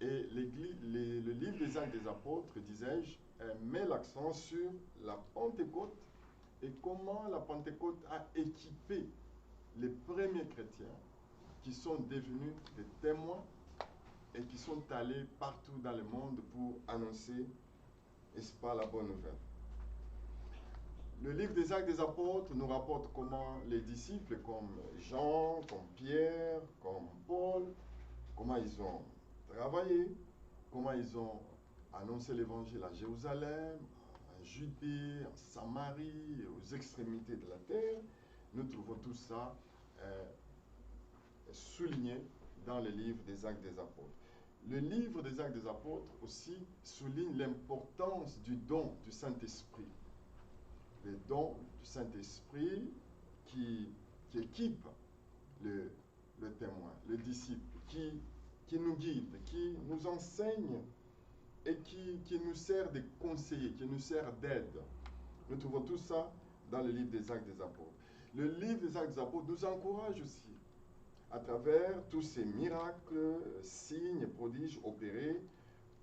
Et le livre des Actes des Apôtres, disais-je, met l'accent sur la Pentecôte et comment la Pentecôte a équipé les premiers chrétiens qui sont devenus des témoins et qui sont allés partout dans le monde pour annoncer, n'est-ce pas, la bonne nouvelle. Le livre des Actes des Apôtres nous rapporte comment les disciples comme Jean, comme Pierre, comme Paul, comment ils ont travaillé, comment ils ont annoncé l'évangile à Jérusalem, en Judée, en Samarie, aux extrémités de la terre. Nous trouvons tout ça souligné dans le livre des Actes des Apôtres. Le livre des Actes des Apôtres aussi souligne l'importance du don du Saint-Esprit. Le don du Saint-Esprit qui équipe le témoin, le disciple, qui nous guide, qui nous enseigne et qui nous sert de conseiller, qui nous sert d'aide. Nous trouvons tout ça dans le livre des Actes des Apôtres. Le livre des Actes des Apôtres nous encourage aussi à travers tous ces miracles, signes, prodiges opérés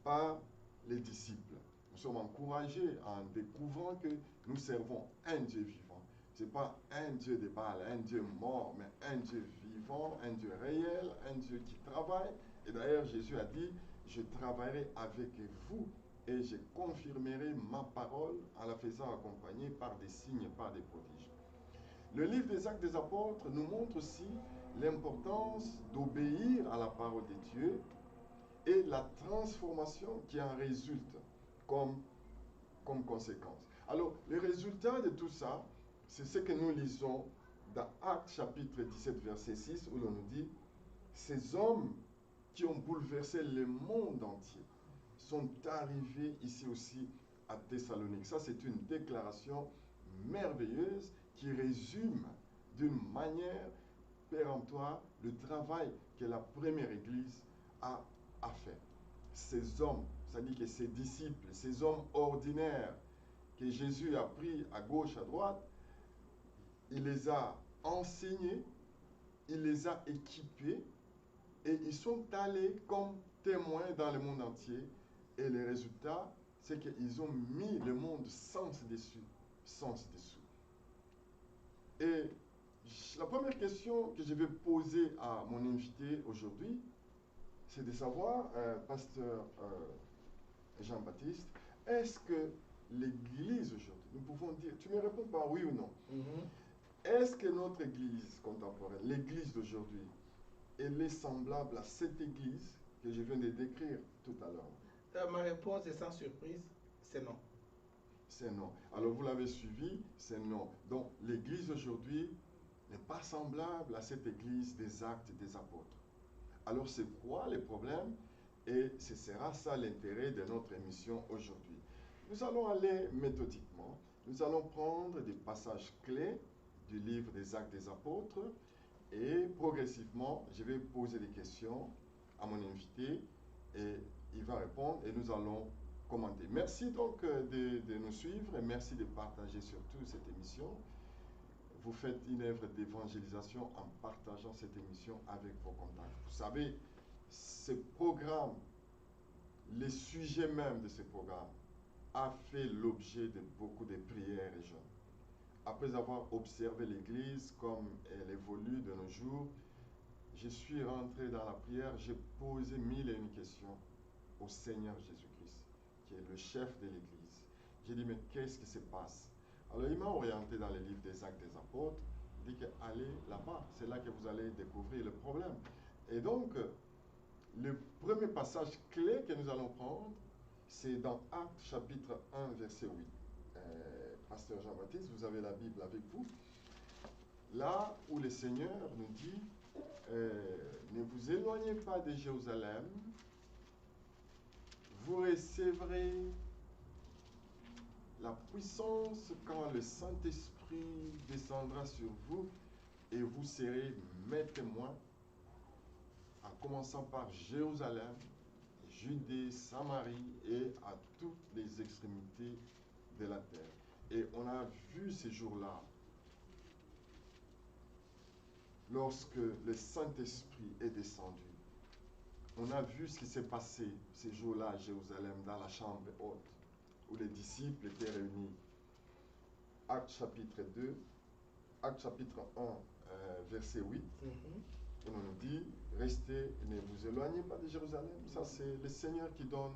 par les disciples. Nous sommes encouragés en découvrant que nous servons un Dieu vivant. Ce n'est pas un Dieu de Baal, un Dieu mort, mais un Dieu vivant, un Dieu réel, un Dieu qui travaille. Et d'ailleurs, Jésus a dit, je travaillerai avec vous et je confirmerai ma parole en la faisant accompagner par des signes, par des prodiges. Le livre des Actes des Apôtres nous montre aussi l'importance d'obéir à la parole de Dieu et la transformation qui en résulte comme conséquence. Alors, le résultat de tout ça, c'est ce que nous lisons dans Actes chapitre 17, verset 6, où l'on nous dit, ces hommes qui ont bouleversé le monde entier sont arrivés ici aussi à Thessalonique. Ça, c'est une déclaration merveilleuse qui résume d'une manière péremptoire le travail que la première Église a fait. Ces hommes, c'est-à-dire que ces disciples, ces hommes ordinaires que Jésus a pris à gauche, à droite, il les a enseignés, il les a équipés et ils sont allés comme témoins dans le monde entier. Et le résultat, c'est qu'ils ont mis le monde sens dessus, sens dessous. Et la première question que je vais poser à mon invité aujourd'hui, c'est de savoir, pasteur Jean-Baptiste, est-ce que l'Église aujourd'hui, nous pouvons dire, tu me réponds par oui ou non, est-ce que notre Église contemporaine, l'Église d'aujourd'hui, elle est semblable à cette Église que je viens de décrire tout à l'heure? Ma réponse est sans surprise, c'est non. C'est non. Alors vous l'avez suivi, c'est non. Donc l'Église aujourd'hui n'est pas semblable à cette Église des Actes des Apôtres. Alors c'est quoi le problème? Et ce sera ça l'intérêt de notre émission aujourd'hui. Nous allons aller méthodiquement. Nous allons prendre des passages clés du livre des Actes des Apôtres et progressivement, je vais poser des questions à mon invité et il va répondre et nous allons commenter. Merci donc de nous suivre et merci de partager surtout cette émission. Vous faites une œuvre d'évangélisation en partageant cette émission avec vos contacts. Vous savez, ce programme, le sujet même de ce programme, a fait l'objet de beaucoup de prières et jeûnes. Après avoir observé l'Église comme elle évolue de nos jours, je suis rentré dans la prière, j'ai posé 1001 questions au Seigneur Jésus-Christ, qui est le chef de l'Église. J'ai dit, mais qu'est-ce qui se passe? Alors il m'a orienté dans le livre des Actes des Apôtres, il dit que allez là-bas, c'est là que vous allez découvrir le problème. Et donc, le premier passage clé que nous allons prendre, c'est dans Actes chapitre 1, verset 8. Pasteur Jean-Baptiste, vous avez la Bible avec vous. Là où le Seigneur nous dit, ne vous éloignez pas de Jérusalem, vous recevrez la puissance quand le Saint-Esprit descendra sur vous et vous serez mes témoins, en commençant par Jérusalem, Judée, Samarie et à toutes les extrémités de la terre. Et on a vu ces jours-là, lorsque le Saint-Esprit est descendu, On a vu ce qui s'est passé ces jours-là à Jérusalem, dans la chambre haute, où les disciples étaient réunis. Actes chapitre 2, Actes chapitre 1, verset 8. On nous dit, restez, ne vous éloignez pas de Jérusalem. Ça, c'est le Seigneur qui donne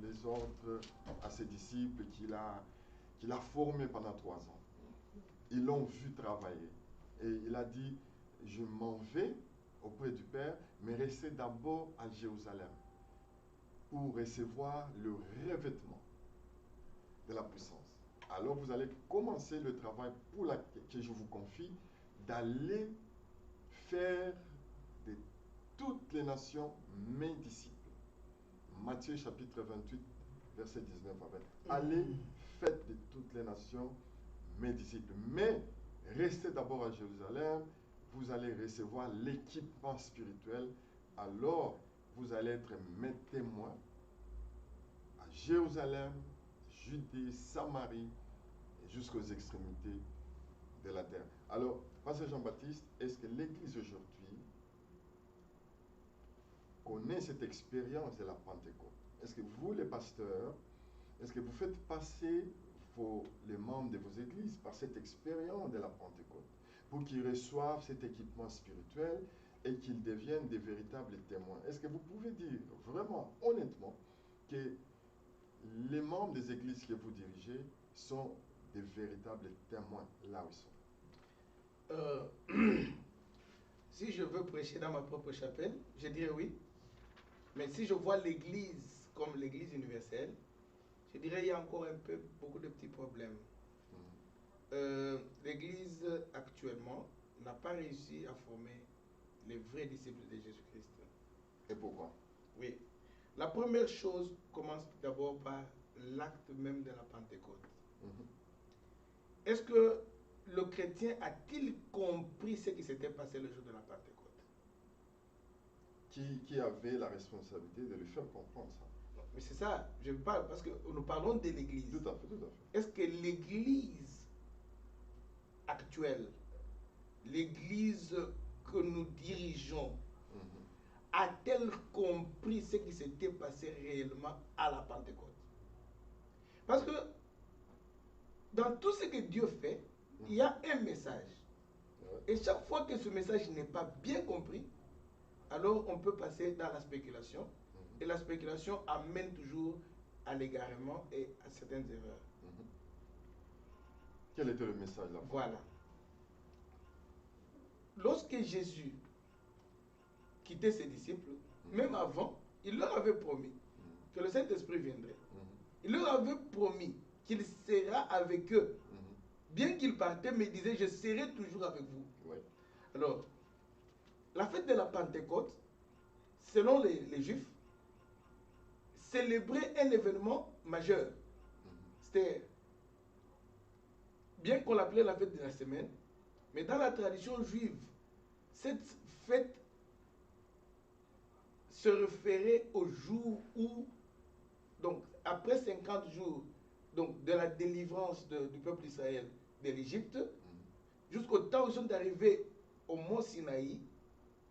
les ordres à ses disciples qu'il a formés pendant 3 ans. Ils l'ont vu travailler. Et il a dit, je m'en vais auprès du Père, mais restez d'abord à Jérusalem pour recevoir le revêtement de la puissance. Alors vous allez commencer le travail que je vous confie, d'aller faire de toutes les nations mes disciples. Matthieu chapitre 28, verset 19 à 20. Allez, faites de toutes les nations mes disciples. Mais restez d'abord à Jérusalem, vous allez recevoir l'équipement spirituel. Alors, vous allez être mes témoins à Jérusalem, Judée, Samarie, et jusqu'aux extrémités de la terre. Alors, Pasteur Jean-Baptiste, est-ce que l'Église aujourd'hui connaît cette expérience de la Pentecôte? Est-ce que vous, les pasteurs, est-ce que vous faites passer les membres de vos églises par cette expérience de la Pentecôte pour qu'ils reçoivent cet équipement spirituel et qu'ils deviennent des véritables témoins? Est-ce que vous pouvez dire vraiment, honnêtement, que les membres des églises que vous dirigez sont des véritables témoins là où ils sont? Si je veux prêcher dans ma propre chapelle, je dirais oui. Mais si je vois l'église comme l'église universelle, je dirais qu'il y a encore beaucoup de petits problèmes. L'église actuellement n'a pas réussi à former les vrais disciples de Jésus-Christ. Et pourquoi? Oui. La première chose commence d'abord par l'acte même de la Pentecôte. Est-ce que le chrétien a-t-il compris ce qui s'était passé le jour de la Pentecôte? Qui avait la responsabilité de lui faire comprendre ça? Mais c'est ça, je parle, parce que nous parlons de l'église. Tout à fait, tout à fait. Est-ce que l'église actuelle, l'église que nous dirigeons, a-t-elle compris ce qui s'était passé réellement à la Pentecôte? Parce que dans tout ce que Dieu fait, il y a un message. Et chaque fois que ce message n'est pas bien compris, alors on peut passer dans la spéculation. Et la spéculation amène toujours à l'égarement et à certaines erreurs. Quel était le message là? Voilà. Lorsque Jésus quittait ses disciples, même avant, il leur avait promis que le Saint-Esprit viendrait. Il leur avait promis qu'il sera avec eux. Bien qu'il partait, mais il disait, je serai toujours avec vous. Oui. Alors, la fête de la Pentecôte, selon les Juifs, célébrait un événement majeur. C'était, bien qu'on l'appelait la fête de la semaine, mais dans la tradition juive, cette fête se référait au jour où, donc après 50 jours donc, de la délivrance du peuple d'Israël de l'Égypte, jusqu'au temps où ils sont arrivés au mont Sinaï,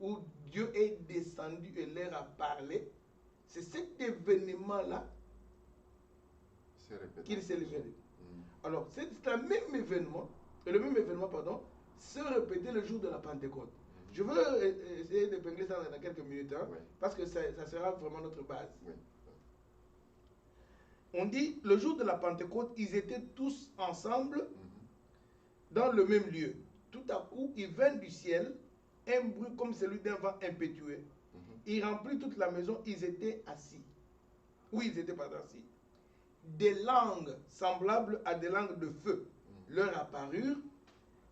où Dieu est descendu et leur a parlé. C'est cet événement-là qu'il célébrait. Alors, c'est le même événement, se répétait le jour de la Pentecôte. Je veux essayer d'épingler ça dans quelques minutes, parce que ça sera vraiment notre base. On dit, le jour de la Pentecôte, ils étaient tous ensemble dans le même lieu. Tout à coup, il vint du ciel un bruit comme celui d'un vent impétueux. Il remplit toute la maison, ils étaient assis. Oui, ils étaient pas assis. Des langues semblables à des langues de feu leur apparurent,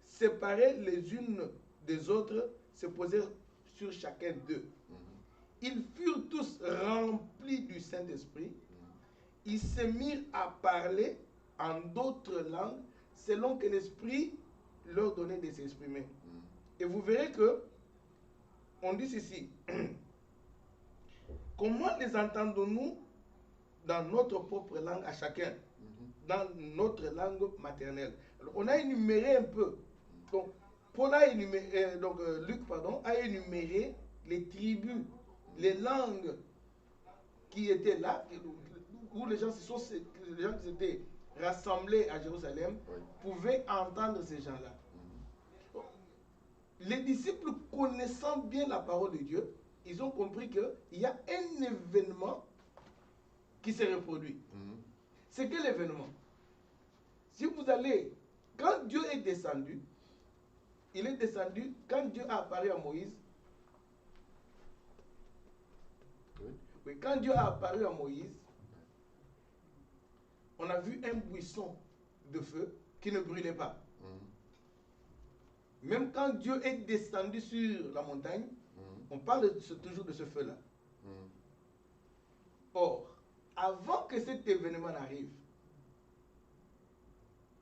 séparées les unes des autres, se posèrent sur chacun d'eux. Ils furent tous remplis du Saint-Esprit. Ils se mirent à parler en d'autres langues selon que l'Esprit leur donnait de s'exprimer. Et vous verrez que on dit ceci. Comment les entendons-nous dans notre propre langue à chacun, dans notre langue maternelle? Alors, on a énuméré un peu. Donc, Luc a énuméré les tribus, les langues qui étaient là, où les gens qui s'étaient rassemblés à Jérusalem, Oui. pouvaient entendre ces gens-là. Les disciples, connaissant bien la parole de Dieu, ils ont compris qu'il y a un événement qui se reproduit. C'est quel événement? Si vous allez, quand Dieu est descendu, il est descendu, quand Dieu a apparu à Moïse, oui, quand Dieu a apparu à Moïse, on a vu un buisson de feu qui ne brûlait pas. Même quand Dieu est descendu sur la montagne, on parle toujours de ce feu-là. Or, avant que cet événement n'arrive,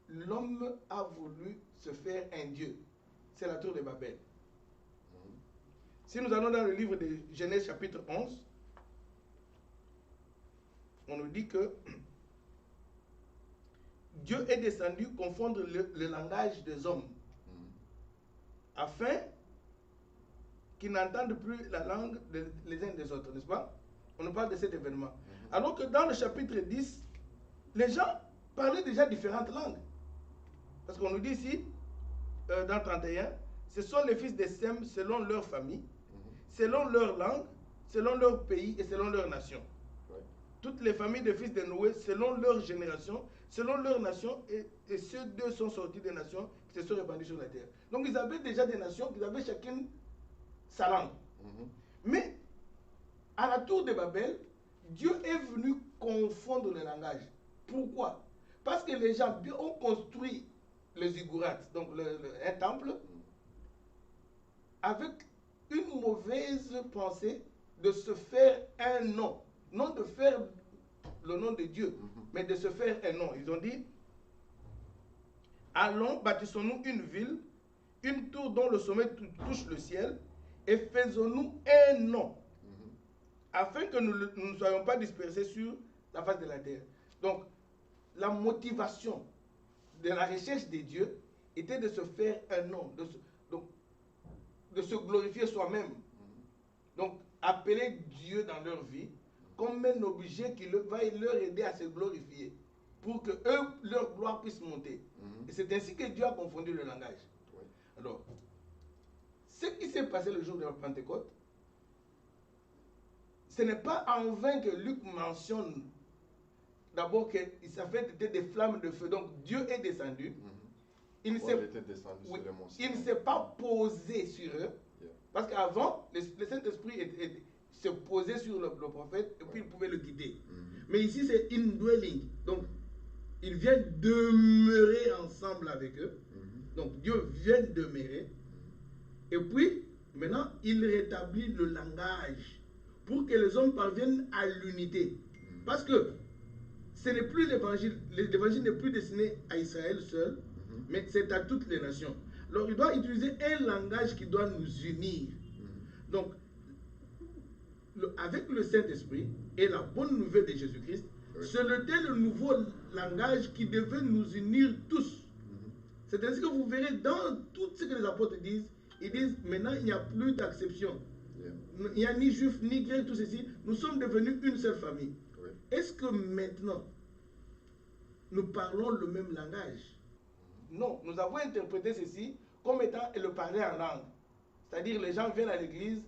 l'homme a voulu se faire un Dieu. C'est la tour de Babel. Si nous allons dans le livre de Genèse chapitre 11, on nous dit que Dieu est descendu confondre le langage des hommes afin qu'ils n'entendent plus la langue les uns des autres, n'est-ce pas? On nous parle de cet événement. Alors que dans le chapitre 10, les gens parlaient déjà différentes langues. Parce qu'on nous dit ici, dans 31, ce sont les fils de Sem selon leur famille, selon leur langue, selon leur pays et selon leur nation. Toutes les familles des fils de Noé, selon leur génération, selon leur nation, et ceux deux sont sortis des nations qui se sont répandues sur la terre. Donc ils avaient déjà des nations, ils avaient chacune sa langue. Mais à la tour de Babel, Dieu est venu confondre le langage. Pourquoi? Parce que les gens ont construit les ziggourats, donc un temple, avec une mauvaise pensée de se faire un nom. Non de faire le nom de Dieu, mais de se faire un nom. Ils ont dit, allons, bâtissons-nous une ville, une tour dont le sommet touche le ciel, et faisons-nous un nom, afin que nous ne soyons pas dispersés sur la face de la terre. Donc, la motivation de la recherche de Dieu était de se faire un nom, de se glorifier soi-même. Donc, appeler Dieu dans leur vie comme un objet qui va leur aider à se glorifier, pour que eux, leur gloire puisse monter. Et c'est ainsi que Dieu a confondu le langage. Alors, ce qui s'est passé le jour de la Pentecôte, ce n'est pas en vain que Luc mentionne d'abord que ça fait était des flammes de feu. Donc Dieu est descendu. Il ne s'est pas posé sur eux. Parce qu'avant, le Saint-Esprit se posait sur le prophète et puis il pouvait le guider. Mais ici, c'est indwelling. Donc, il vient demeurer ensemble avec eux. Donc, Dieu vient demeurer. Et puis, maintenant, il rétablit le langage pour que les hommes parviennent à l'unité. Parce que ce n'est plus l'évangile. L'évangile n'est plus destiné à Israël seul, mais c'est à toutes les nations. Alors, il doit utiliser un langage qui doit nous unir. Donc, avec le Saint-Esprit et la bonne nouvelle de Jésus-Christ, c'était le nouveau langage qui devait nous unir tous. C'est ainsi que vous verrez dans tout ce que les apôtres disent, ils disent maintenant il n'y a plus d'acception. Il n'y a ni juif, ni grec, tout ceci. Nous sommes devenus une seule famille. Est-ce que maintenant, nous parlons le même langage? Non, nous avons interprété ceci comme étant le parler en langue. C'est-à-dire les gens viennent à l'église,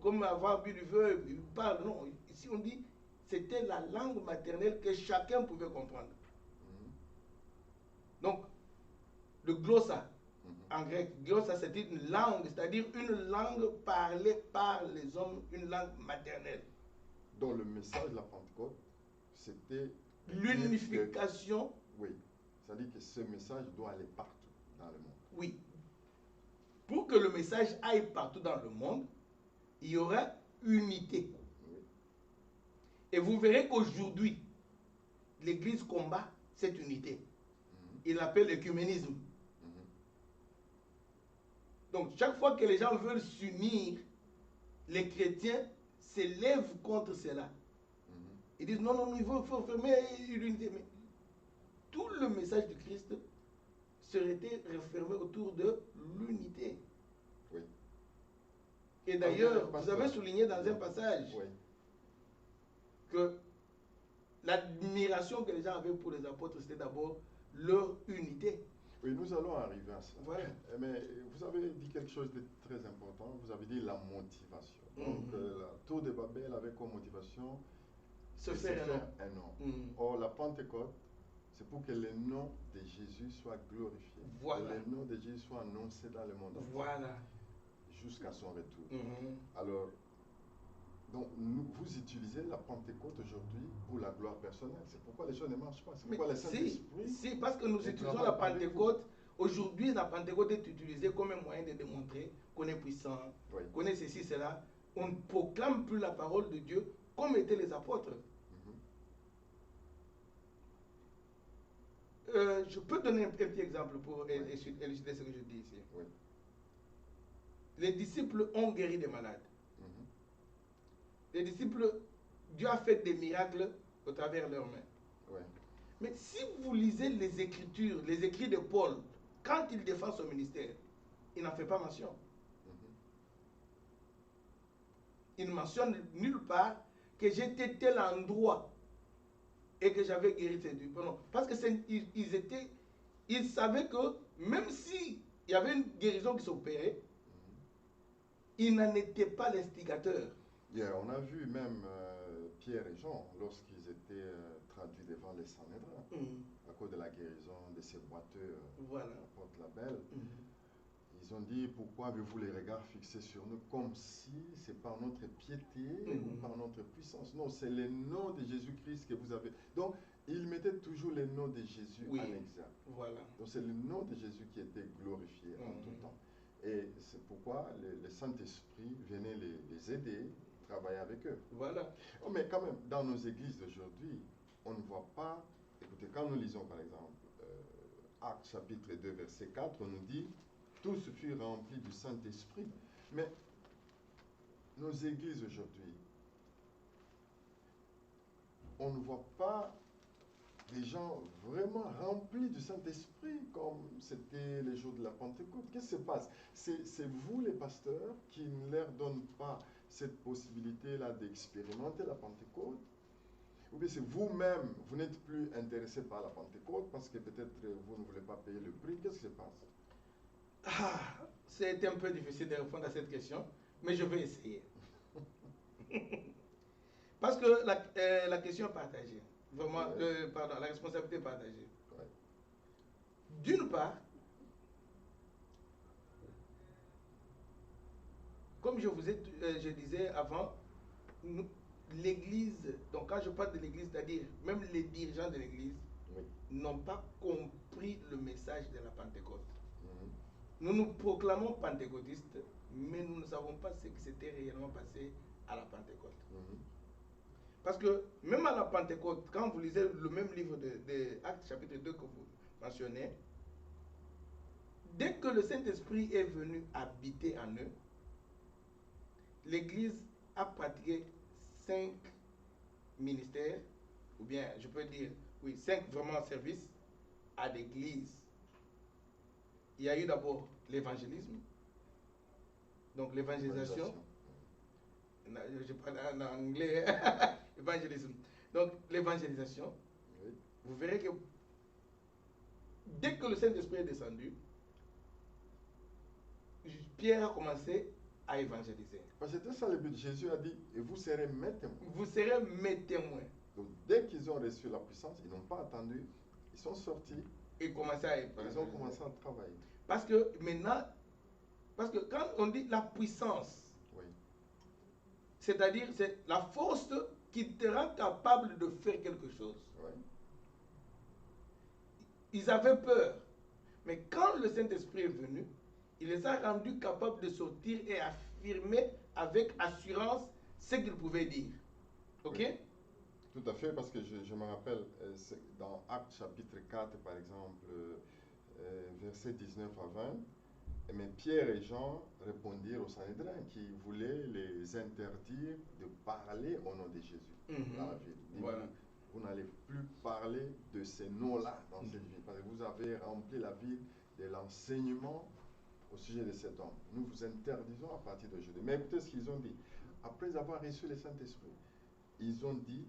comme avoir bu du feu, ils parlent. Non, ici on dit c'était la langue maternelle que chacun pouvait comprendre. Donc, le glossa, en grec, glossa c'est une langue, c'est-à-dire une langue parlée par les hommes, une langue maternelle. Donc le message de la Pentecôte, c'était l'unification. Oui, c'est-à-dire que ce message doit aller partout dans le monde. Oui. Pour que le message aille partout dans le monde, il y aura unité. Et vous verrez qu'aujourd'hui, l'Église combat cette unité. Il l'appelle l'écuménisme. Donc, chaque fois que les gens veulent s'unir, les chrétiens s'élèvent contre cela. Ils disent non, non, il faut fermer l'unité. Mais tout le message du Christ serait refermé autour de l'unité. Oui. Et d'ailleurs, vous avez souligné dans un passage que l'admiration que les gens avaient pour les apôtres, c'était d'abord leur unité. Oui, nous allons arriver à ça. Voilà. Mais vous avez dit quelque chose de très important. Vous avez dit la motivation. Donc, Mhm. la tour de Babel avait comme motivation Se de faire un nom. un nom. Mhm. Or, la Pentecôte, c'est pour que le nom de Jésus soit glorifié. Voilà. Que le nom de Jésus soit annoncé dans le monde entier. Voilà. Jusqu'à son retour. Mhm. Alors, donc, vous utilisez la Pentecôte aujourd'hui pour la gloire personnelle. C'est pourquoi les choses ne marchent pas. C'est Mais pourquoi le si, Saint-Esprit. si, parce que nous ne utilisons travaille la pas avec vous. Pentecôte. Aujourd'hui, la Pentecôte est utilisée comme un moyen de démontrer qu'on est puissant, Oui. qu'on est ceci, cela. On ne proclame plus la parole de Dieu comme étaient les apôtres. Je peux donner un petit exemple pour élucider ce que je dis ici. Oui. Les disciples ont guéri des malades. Mhm. Les disciples, Dieu a fait des miracles au travers de leurs mains. Oui. Mais si vous lisez les Écritures, les écrits de Paul, quand il défend son ministère, il n'en fait pas mention. Mhm. Il ne mentionne nulle part que j'étais tel endroit et que j'avais guéri ces deux. Non, parce que ils savaient que même si il y avait une guérison qui s'opérait, il n'en était pas l'instigateur. Yeah, on a vu même Pierre et Jean lorsqu'ils étaient traduits devant les Sanhédrins à cause de la guérison de ces boiteux Voilà. à Porte-la-Belle. Ils ont dit pourquoi avez-vous les regards fixés sur nous comme si c'est par notre piété ou par notre puissance. Non, c'est le nom de Jésus-Christ que vous avez. Donc, ils mettaient toujours le nom de Jésus en exergue. Voilà. Donc, c'est le nom de Jésus qui était glorifié en tout temps. Et c'est pourquoi le Saint-Esprit venait les aider, travailler avec eux. Voilà. Oh, mais quand même, dans nos églises d'aujourd'hui, on ne voit pas. Écoutez, quand nous lisons par exemple Actes chapitre 2, verset 4, on nous dit tous furent remplis du Saint-Esprit. Mais nos églises aujourd'hui, on ne voit pas des gens vraiment remplis du Saint-Esprit comme c'était les jours de la Pentecôte. Qu'est-ce qui se passe? C'est vous les pasteurs qui ne leur donnent pas cette possibilité-là d'expérimenter la Pentecôte? Ou bien c'est vous-même, vous n'êtes plus intéressé par la Pentecôte parce que peut-être vous ne voulez pas payer le prix. Qu'est-ce qui se passe? C'est un peu difficile de répondre à cette question, mais je vais essayer. Parce que la question est partagée. Vraiment, pardon, la responsabilité est partagée. Ouais. D'une part, comme je disais avant, l'Église, donc quand je parle de l'Église, c'est-à-dire même les dirigeants de l'Église, n'ont pas compris le message de la Pentecôte. Nous nous proclamons pentecôtistes, mais nous ne savons pas ce qui s'était réellement passé à la Pentecôte. Parce que même à la Pentecôte, quand vous lisez le même livre de Actes chapitre 2 que vous mentionnez, dès que le Saint-Esprit est venu habiter en eux, l'Église a pratiqué 5 ministères, ou bien je peux dire, oui, 5 vraiment services à l'Église. Il y a eu d'abord l'évangélisme, donc l'évangélisation. Je parle en anglais, évangélisme. Donc l'évangélisation, vous verrez que dès que le Saint-Esprit est descendu, Pierre a commencé à évangéliser. Parce que c'était ça le but. Jésus a dit, et vous serez mes témoins. Vous serez mes témoins. Donc dès qu'ils ont reçu la puissance, ils n'ont pas attendu, ils sont sortis. Et ils ont commencé à travailler. Parce que maintenant, parce que quand on dit la puissance, c'est-à-dire c'est la force qui te rend capable de faire quelque chose. Ils avaient peur. Mais quand le Saint-Esprit est venu, il les a rendus capables de sortir et affirmer avec assurance ce qu'ils pouvaient dire. Ok? Oui. Tout à fait, parce que je me rappelle, dans Actes chapitre 4, par exemple, versets 19 à 20, mais Pierre et Jean répondirent aux Sanhédrins qui voulaient les interdire de parler au nom de Jésus dans la ville. Voilà. Vous n'allez plus parler de ces noms-là dans cette ville, parce que vous avez rempli la ville de l'enseignement au sujet de cet homme. Nous vous interdisons à partir d'aujourd'hui. Mais écoutez ce qu'ils ont dit. Après avoir reçu le Saint-Esprit, ils ont dit,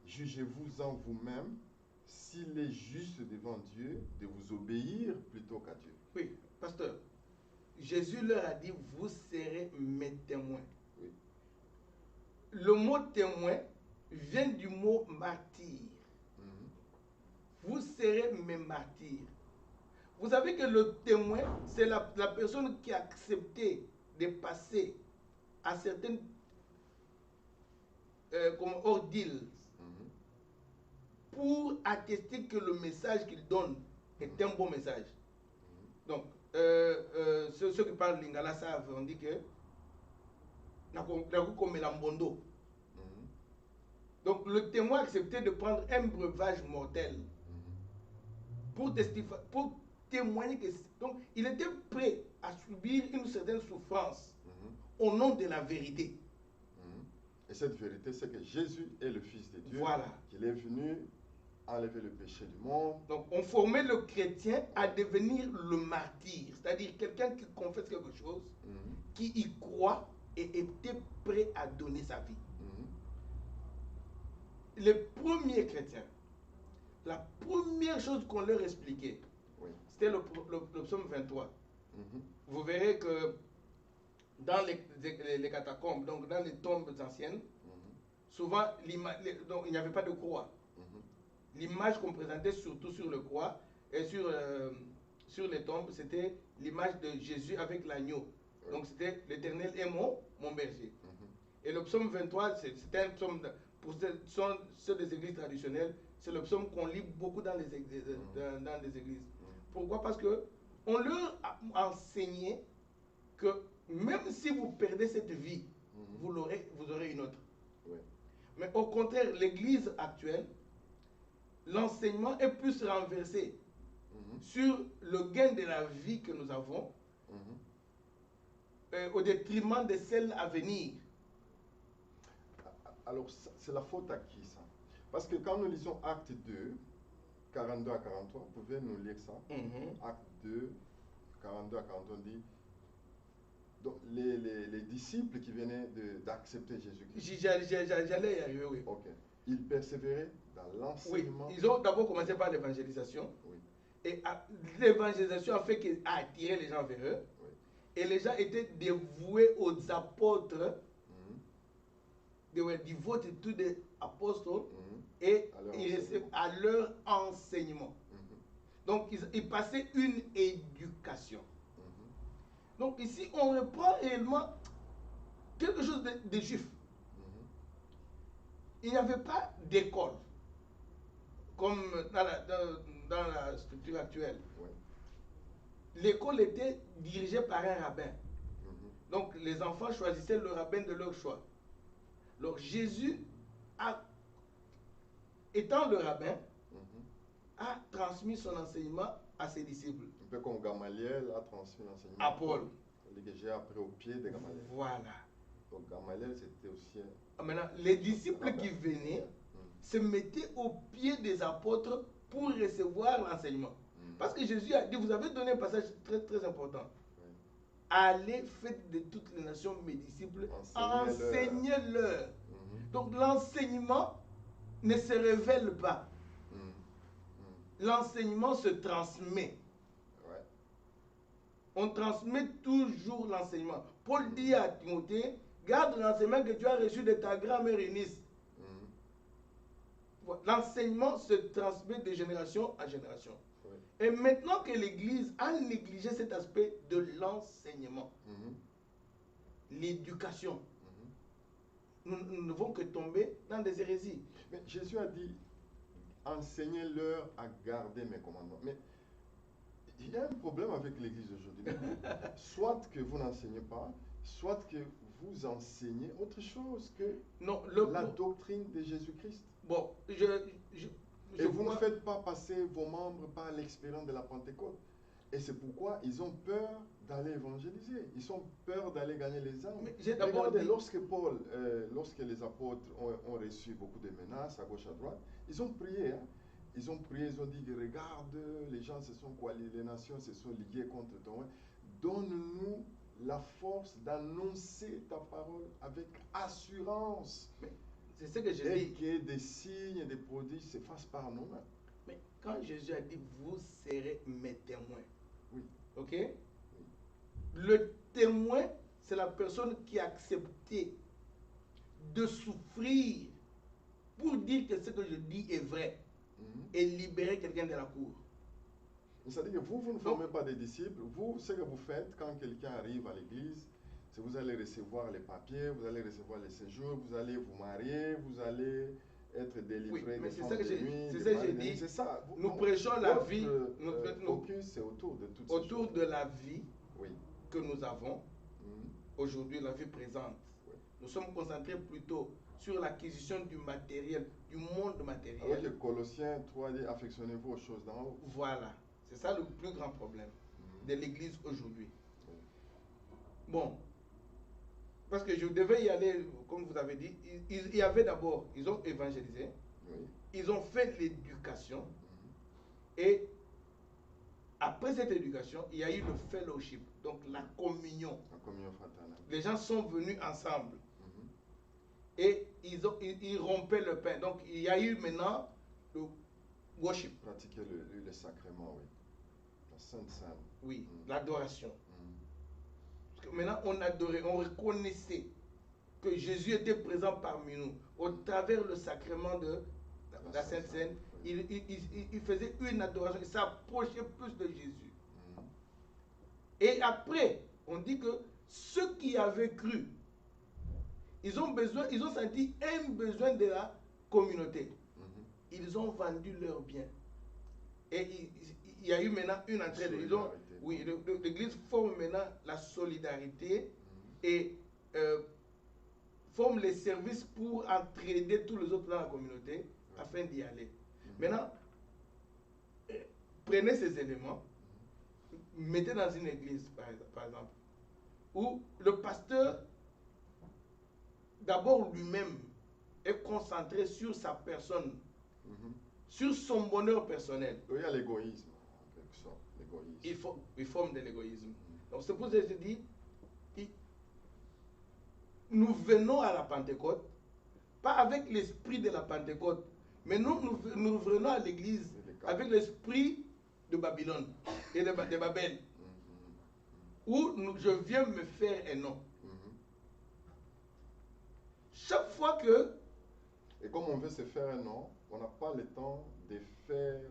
jugez-vous en vous-même s'il est juste devant Dieu de vous obéir plutôt qu'à Dieu. Oui, pasteur, Jésus leur a dit, vous serez mes témoins. Oui. Le mot témoin vient du mot martyr. Vous serez mes martyrs. Vous savez que le témoin, c'est la personne qui a accepté de passer à certaines comme ordeals pour attester que le message qu'il donne est un bon message. Donc, ceux qui parlent lingala savent, on dit que donc le témoin a accepté de prendre un breuvage mortel pour testifier, pour témoigner que donc il était prêt à subir une certaine souffrance au nom de la vérité. Et cette vérité, c'est que Jésus est le Fils de Dieu, voilà, qu'il est venu enlever le péché du monde. Donc on formait le chrétien à devenir le martyr, c'est-à-dire quelqu'un qui confesse quelque chose, qui y croit et était prêt à donner sa vie. Les premiers chrétiens, la première chose qu'on leur expliquait, c'était le psaume 23. Vous verrez que dans les catacombes, donc dans les tombes anciennes, souvent donc, il n'y avait pas de croix. L'image qu'on présentait surtout sur le croix et sur les tombes, c'était l'image de Jésus avec l'agneau. Donc c'était l'Éternel est mon berger. Et le psaume 23, c'était un psaume, pour ceux des églises traditionnelles, c'est le psaume qu'on lit beaucoup dans les églises. Dans les églises. Pourquoi? Parce qu'on leur a enseigné que même si vous perdez cette vie, vous aurez une autre. Mais au contraire, l'église actuelle, l'enseignement est plus renversé sur le gain de la vie que nous avons au détriment de celle à venir. Alors, c'est la faute à qui ça? Parce que quand nous lisons Acte 2, 42 à 43, vous pouvez nous lire ça. Acte 2, 42 à 43, on dit donc, les disciples qui venaient d'accepter Jésus-Christ. J'allais y arriver, oui. Ok. Ils persévéraient dans l'enseignement. Oui, ils ont d'abord commencé par l'évangélisation. Oui. Et l'évangélisation a fait a attiré les gens vers eux. Oui. Et les gens étaient dévoués aux apôtres. They were devoted to the apostles. Et à leur enseignement. Donc, ils passaient une éducation. Donc, ici, on reprend réellement quelque chose de juif. Il n'y avait pas d'école, comme dans la structure actuelle. L'école était dirigée par un rabbin. Donc, les enfants choisissaient le rabbin de leur choix. Donc, Jésus, étant le rabbin, a transmis son enseignement à ses disciples. Un peu comme Gamaliel a transmis l'enseignement à Paul. Que j'ai appris au pied de Gamaliel. Voilà. Donc Gamaliel, c'était aussi... Maintenant, les disciples qui venaient se mettaient au pied des apôtres pour recevoir l'enseignement. Parce que Jésus a dit, vous avez donné un passage très, très important. Allez, faites de toutes les nations mes disciples, enseignez-leur. Donc l'enseignement ne se révèle pas. L'enseignement se transmet. On transmet toujours l'enseignement. Paul dit à Timothée, garde l'enseignement que tu as reçu de ta grand-mère Eunice. L'enseignement se transmet de génération en génération. Et maintenant que l'Église a négligé cet aspect de l'enseignement, l'éducation, nous ne vont que tomber dans des hérésies. Mais Jésus a dit, enseignez-leur à garder mes commandements. Mais il y a un problème avec l'Église aujourd'hui. Soit que vous n'enseignez pas, soit que vous enseignez autre chose que la doctrine de Jésus-Christ. Bon, et vous ne faites pas passer vos membres par l'expérience de la Pentecôte. Et c'est pourquoi ils ont peur d'aller évangéliser. Ils ont peur d'aller gagner les âmes. Regardez, lorsque les apôtres ont reçu beaucoup de menaces à gauche à droite, ils ont prié. Ils ont prié, ils ont dit, regarde, les gens se sont coalisés, les nations se sont liguées contre toi. Donne-nous la force d'annoncer ta parole avec assurance. C'est ce que je et dis. que des signes et des prodiges se fassent par nous-mêmes. Mais quand Jésus a dit, vous serez mes témoins. Oui. Ok? Le témoin, c'est la personne qui a accepté de souffrir pour dire que ce que je dis est vrai et libérer quelqu'un de la cour. C'est-à-dire que vous ne formez pas des disciples. Vous, ce que vous faites quand quelqu'un arrive à l'église, c'est que vous allez recevoir les papiers, vous allez recevoir les séjours, vous allez vous marier, vous allez être délivré mais des c'est femmes ça que de j'ai nuit, c'est des ça que maris j'ai de nuit. dit. C'est ça. Nous prêchons la Votre, vie. focus, c'est autour de toutes ces Autour choses. de la vie Oui. que nous avons aujourd'hui, la vie présente. Oui. Nous sommes concentrés plutôt sur l'acquisition du matériel, du monde matériel. Alors que Colossiens 3 dit affectionnez-vous aux choses d'en haut. Voilà. C'est ça le plus grand problème de l'Église aujourd'hui. Bon. Parce que je devais y aller, comme vous avez dit, il y avait d'abord, ils ont évangélisé, ils ont fait l'éducation, et après cette éducation, il y a eu le fellowship, donc la communion. La communion fraternelle. Les gens sont venus ensemble et ils rompaient le pain. Donc il y a eu maintenant le worship. Pratiquer le sacrement, oui. La Sainte Seine. Oui, l'adoration. Parce que maintenant on adorait, on reconnaissait que Jésus était présent parmi nous au travers le sacrement de la Sainte Seine. Il faisait une adoration, il s'approchait plus de Jésus. Et après, on dit que ceux qui avaient cru, ils ont senti un besoin de la communauté. Ils ont vendu leurs biens. Et il y a eu maintenant une entraide. L'Église forme maintenant la solidarité et forme les services pour entraider tous les autres dans la communauté afin d'y aller. Maintenant, prenez ces éléments, mettez dans une église, par exemple, où le pasteur, d'abord lui-même, est concentré sur sa personne, sur son bonheur personnel. Il y a l'égoïsme, en quelque sorte. L'égoïsme. Il forme de l'égoïsme. Donc c'est pour ça que je dis, nous venons à la Pentecôte, pas avec l'esprit de la Pentecôte, mais nous venons à l'église avec l'esprit de Babylone et de Babel, où je viens me faire un nom. Chaque fois que... Et comme on veut se faire un nom, on n'a pas le temps de faire...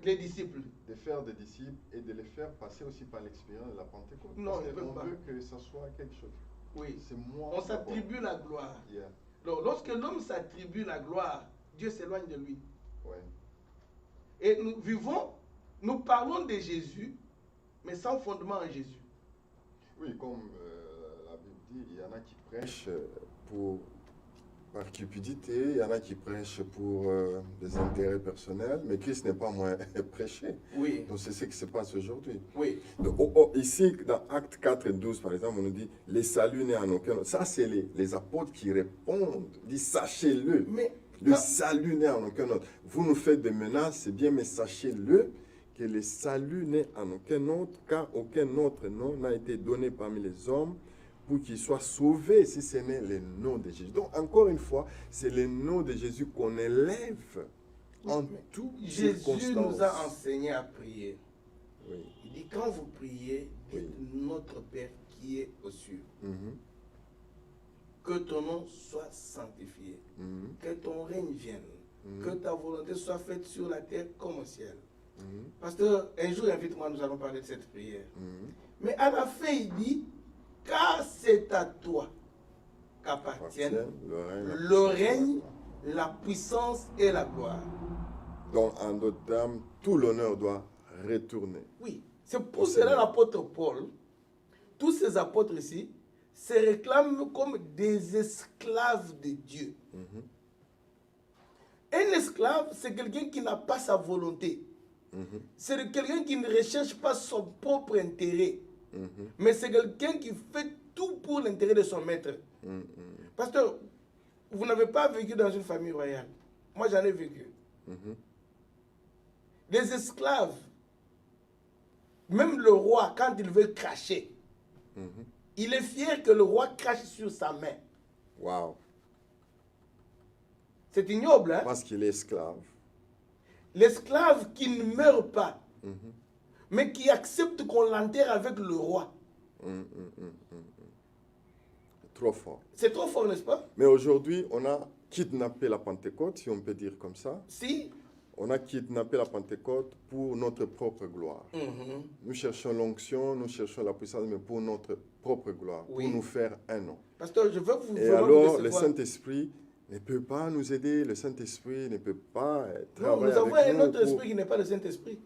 les disciples. De faire des disciples et de les faire passer aussi par l'expérience de la Pentecôte. Non, parce on qu'on veut que ça soit quelque chose. Oui. C'est moi. On s'attribue la gloire. Yeah. Donc, lorsque l'homme s'attribue la gloire, Dieu s'éloigne de lui. Ouais. Et nous parlons de Jésus, mais sans fondement en Jésus. Oui, comme la Bible dit, il y en a qui prêchent par cupidité, il y en a qui prêchent pour des intérêts personnels, mais Christ n'est pas moins prêché. Oui. Donc c'est ce qui se passe aujourd'hui. Oui. Donc, ici, dans Actes 4 et 12, par exemple, on nous dit, les saluts n'est en aucun autre. Ça, c'est les apôtres qui répondent, disent, sachez-le. Mais le salut n'est en aucun autre. Vous nous faites des menaces, c'est bien, mais sachez-le que le salut n'est en aucun autre, car aucun autre nom n'a été donné parmi les hommes pour qu'ils soient sauvés, si ce n'est le nom de Jésus. Donc, encore une fois, c'est le nom de Jésus qu'on élève en toutes circonstances. Jésus nous a enseigné à prier. Oui. Il dit, quand vous priez, dites notre Père qui est aux cieux. Que ton nom soit sanctifié. Que ton règne vienne. Que ta volonté soit faite sur la terre comme au ciel. Pasteur, un jour, invite-moi, nous allons parler de cette prière. Mais à la fin, il dit, car c'est à toi qu'appartiennent le règne, la puissance et la gloire. Donc, en d'autres termes, tout l'honneur doit retourner. Oui, c'est pour cela l'apôtre Paul, tous ces apôtres ici, se réclament comme des esclaves de Dieu. Un esclave, c'est quelqu'un qui n'a pas sa volonté. C'est quelqu'un qui ne recherche pas son propre intérêt. Mais c'est quelqu'un qui fait tout pour l'intérêt de son maître. Pasteur, vous n'avez pas vécu dans une famille royale. Moi, j'en ai vécu. Les esclaves, même le roi, quand il veut cracher, il est fier que le roi crache sur sa main. Wow. C'est ignoble, hein? Parce qu'il est esclave. L'esclave qui ne meurt pas, Mhm. mais qui accepte qu'on l'enterre avec le roi. Trop fort. C'est trop fort, n'est-ce pas? Mais aujourd'hui, on a kidnappé la Pentecôte, si on peut dire comme ça. Si. On a kidnappé la Pentecôte pour notre propre gloire. Mhm. Nous cherchons l'onction, nous cherchons la puissance, mais pour notre propre gloire, Oui. pour nous faire un nom. Pasteur, je veux vous Et vraiment alors, vous le décevoir. Saint-Esprit ne peut pas nous aider, le Saint-Esprit ne peut pas Non, travailler nous avons avec un nous autre pour esprit qui n'est pas le Saint-Esprit.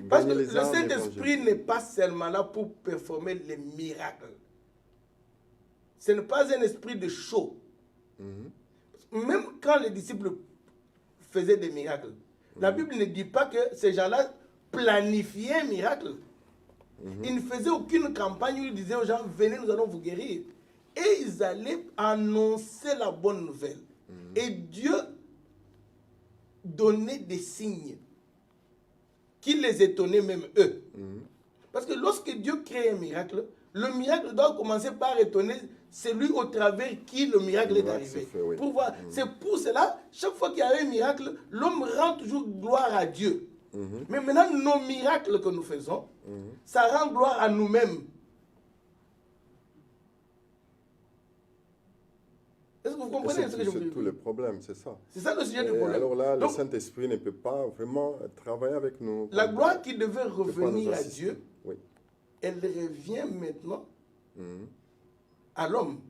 Parce que gagner le les âmes Saint-Esprit évangéliques. n'est pas seulement là pour performer les miracles. Ce n'est pas un esprit de show. Mhm. Même quand les disciples faisaient des miracles, la Bible ne dit pas que ces gens-là planifiaient un miracle. Ils ne faisaient aucune campagne où ils disaient aux gens, venez, nous allons vous guérir. Et ils allaient annoncer la bonne nouvelle. Et Dieu donnait des signes qui les étonnaient même eux. Parce que lorsque Dieu crée un miracle, le miracle doit commencer par étonner celui au travers qui le miracle Le est miracle arrivé. s'est fait, oui. Pour voir. C'est pour cela, chaque fois qu'il y a un miracle, l'homme rend toujours gloire à Dieu. Mais maintenant, nos miracles que nous faisons, ça rend gloire à nous-mêmes. Est-ce que vous Et comprenez ce que je veux c'est dire? tout le problème, c'est ça. C'est ça le sujet du Et problème. alors là, le Donc, Saint-Esprit ne peut pas vraiment travailler avec nous. la gloire qui devait ne peut pas nous revenir à assister. Dieu, Oui. elle revient maintenant Mhm. à l'homme.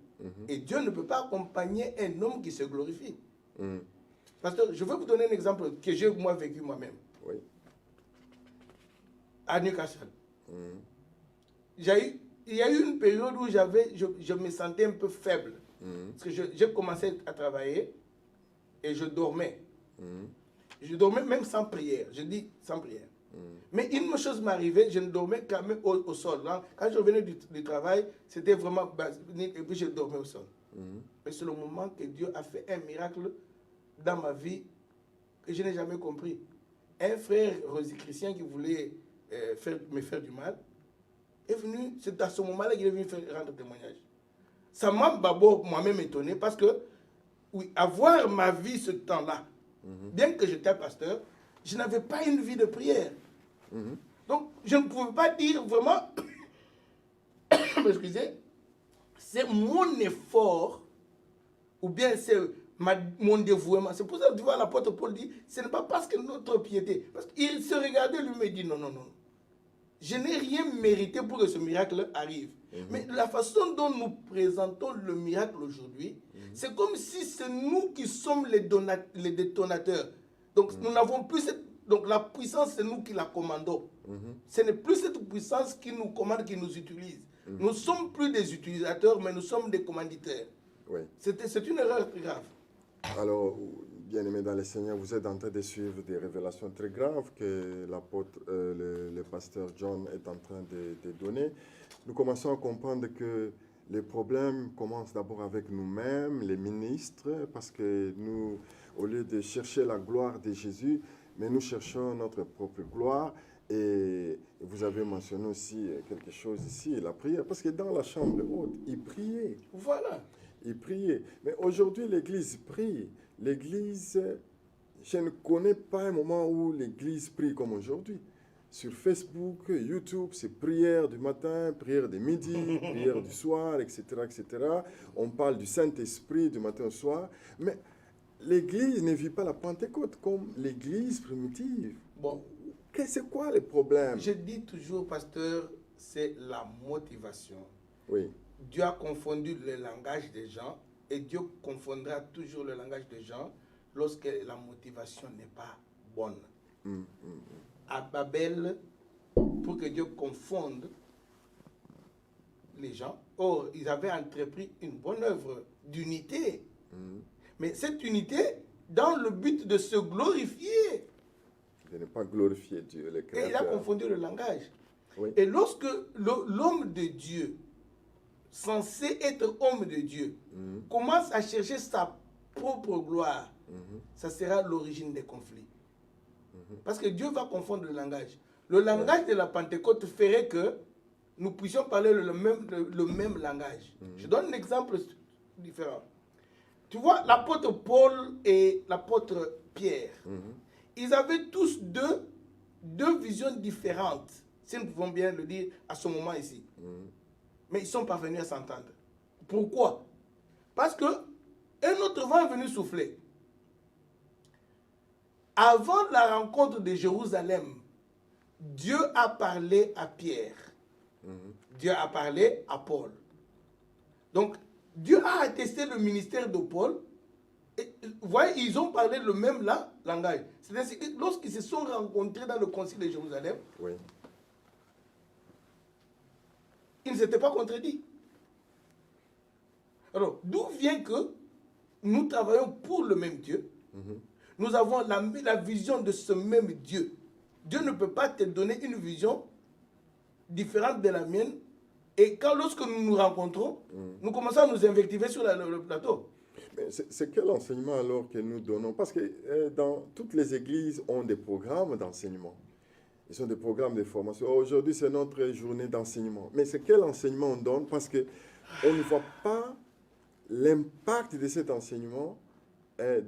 Et Dieu ne peut pas accompagner un homme qui se glorifie. Mhm. Pasteur, je vais vous donner un exemple que j'ai moi vécu moi-même. Oui. À Newcastle. Mhm. Il y a eu une période où je me sentais un peu faible. Mhm. Parce que j'ai commencé à travailler et je dormais. Mhm. Je dormais même sans prière. Je dis sans prière. Mais une chose m'arrivait, je ne dormais quand même au sol. Quand je revenais du travail, c'était vraiment basique, et puis je dormais au sol. Mais c'est le moment que Dieu a fait un miracle dans ma vie que je n'ai jamais compris. Un frère rosicrucien qui voulait me faire du mal est venu, c'est à ce moment-là qu'il est venu faire rendre témoignage. Ça m'a d'abord moi-même étonné parce que, oui, avoir ma vie ce temps-là, bien que j'étais pasteur, je n'avais pas une vie de prière. Donc, je ne pouvais pas dire vraiment, excusez, c'est mon effort, ou bien c'est mon dévouement. C'est pour ça que tu vois, l'apôtre Paul dit, ce n'est pas parce que notre piété, parce qu'il se regardait lui me dit, non, non, non. Je n'ai rien mérité pour que ce miracle arrive. Mais la façon dont nous présentons le miracle aujourd'hui, c'est comme si c'est nous qui sommes les détonateurs. Donc nous n'avons plus cette... Donc la puissance, c'est nous qui la commandons. Ce n'est plus cette puissance qui nous commande, qui nous utilise. Nous ne sommes plus des utilisateurs, mais nous sommes des commanditaires. Oui. C'est une erreur très grave. Alors, bien-aimés dans le Seigneur, vous êtes en train de suivre des révélations très graves que l'apôtre, le pasteur John est en train de donner. Nous commençons à comprendre que les problèmes commencent d'abord avec nous-mêmes, les ministres, parce que nous, au lieu de chercher la gloire de Jésus, mais nous cherchons notre propre gloire. Et vous avez mentionné aussi quelque chose ici, la prière, parce que dans la chambre haute, ils priaient. Voilà. Ils priaient. Mais aujourd'hui, l'Église prie. L'Église, je ne connais pas un moment où l'Église prie comme aujourd'hui. Sur Facebook, YouTube, c'est prière du matin, prière de midi, prière du soir, etc., etc. On parle du Saint-Esprit du matin au soir. Mais l'Église ne vit pas la Pentecôte comme l'Église primitive. Bon. C'est quoi le problème? Je dis toujours, pasteur, c'est la motivation. Oui. Dieu a confondu le langage des gens et Dieu confondra toujours le langage des gens lorsque la motivation n'est pas bonne. À Babel, pour que Dieu confonde les gens, ils avaient entrepris une bonne œuvre d'unité. Mais cette unité, dans le but de se glorifier. De ne pas glorifier Dieu, le Créateur. Et il a confondu le langage. Oui. Et lorsque l'homme de Dieu, censé être homme de Dieu, commence à chercher sa propre gloire, ça sera l'origine des conflits. Parce que Dieu va confondre le langage. Le langage de la Pentecôte ferait que nous puissions parler le même langage. Je donne un exemple différent. Tu vois, l'apôtre Paul et l'apôtre Pierre, ils avaient tous deux visions différentes, si nous pouvons bien le dire à ce moment ici. Mais ils sont parvenus à s'entendre. Pourquoi? Parce que un autre vent est venu souffler. Avant la rencontre de Jérusalem, Dieu a parlé à Pierre. Dieu a parlé à Paul. Donc, Dieu a attesté le ministère de Paul. Et, vous voyez, ils ont parlé le même langage. C'est-à-dire que lorsqu'ils se sont rencontrés dans le concile de Jérusalem, Oui. ils ne s'étaient pas contredits. Alors, d'où vient que nous travaillons pour le même Dieu? Nous avons la vision de ce même Dieu. Dieu ne peut pas te donner une vision différente de la mienne. Et quand lorsque nous nous rencontrons, nous commençons à nous invectiver sur le plateau. Mais c'est quel enseignement alors que nous donnons? Parce que dans toutes les églises ont des programmes d'enseignement. Ils ont des programmes de formation. Aujourd'hui, c'est notre journée d'enseignement. Mais c'est quel enseignement on donne? Parce qu'on ne voit pas l'impact de cet enseignement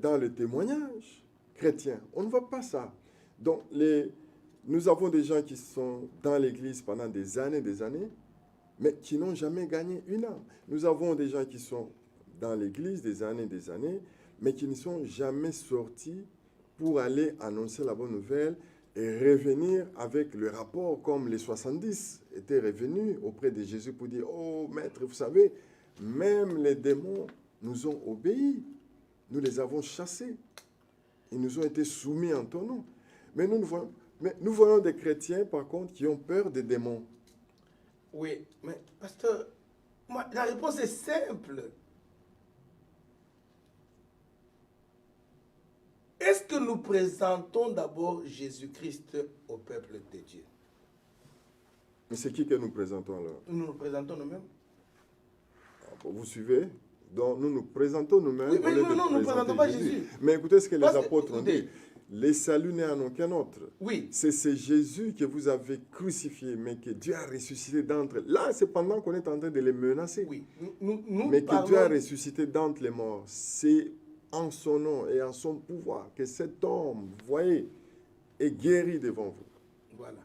dans le témoignage chrétien. On ne voit pas ça. Donc, nous avons des gens qui sont dans l'église pendant des années, mais qui n'ont jamais gagné une âme. Nous avons des gens qui sont dans l'église des années, mais qui ne sont jamais sortis pour aller annoncer la bonne nouvelle et revenir avec le rapport comme les 70 étaient revenus auprès de Jésus pour dire « Oh, maître, vous savez, même les démons nous ont obéi. Nous les avons chassés. Ils nous ont été soumis en ton nom. » Mais nous voyons des chrétiens, par contre, qui ont peur des démons. Oui, mais pasteur, la réponse est simple. Est-ce que nous présentons d'abord Jésus-Christ au peuple de Dieu? Mais c'est qui que nous présentons alors? Nous nous présentons nous-mêmes. Vous suivez? Donc nous nous présentons nous-mêmes. Oui, mais non, nous ne présentons pas Jésus. Mais écoutez ce que les apôtres ont dit. Les saluts n'est en aucun autre. Oui. C'est Jésus que vous avez crucifié, mais que Dieu a ressuscité d'entre... Là, c'est pendant qu'on est en train de les menacer. Oui. Mais que Dieu a ressuscité d'entre les morts. C'est en son nom et en son pouvoir que cet homme, vous voyez, est guéri devant vous. Voilà.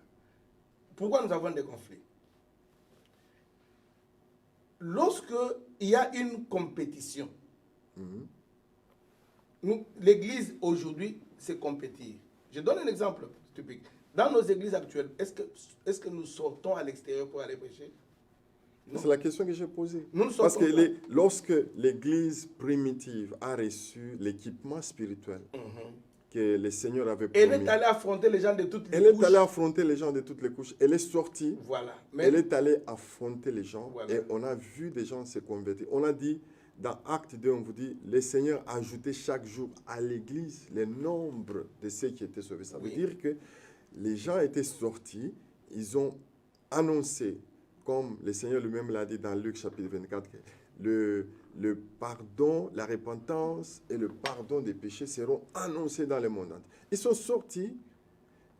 Pourquoi nous avons des conflits? Lorsque il y a une compétition, l'Église aujourd'hui, c'est compétir. Je donne un exemple typique. Dans nos églises actuelles, est-ce que nous sortons à l'extérieur pour aller prêcher? C'est la question que j'ai posée. Parce que lorsque l'Église primitive a reçu l'équipement spirituel que le Seigneur avait promis, elle est allée affronter les gens de toutes les couches. Elle est allée affronter les gens de toutes les couches. Elle est sortie. Voilà. Elle est allée affronter les gens. Voilà. Et on a vu des gens se convertir. On a dit, dans Acte 2, on vous dit, le Seigneur ajoutait chaque jour à l'Église le nombre de ceux qui étaient sauvés. Ça veut dire que les gens étaient sortis, ils ont annoncé, comme le Seigneur lui-même l'a dit dans Luc chapitre 24, que le pardon, la repentance et le pardon des péchés seront annoncés dans le monde entier. Ils sont sortis,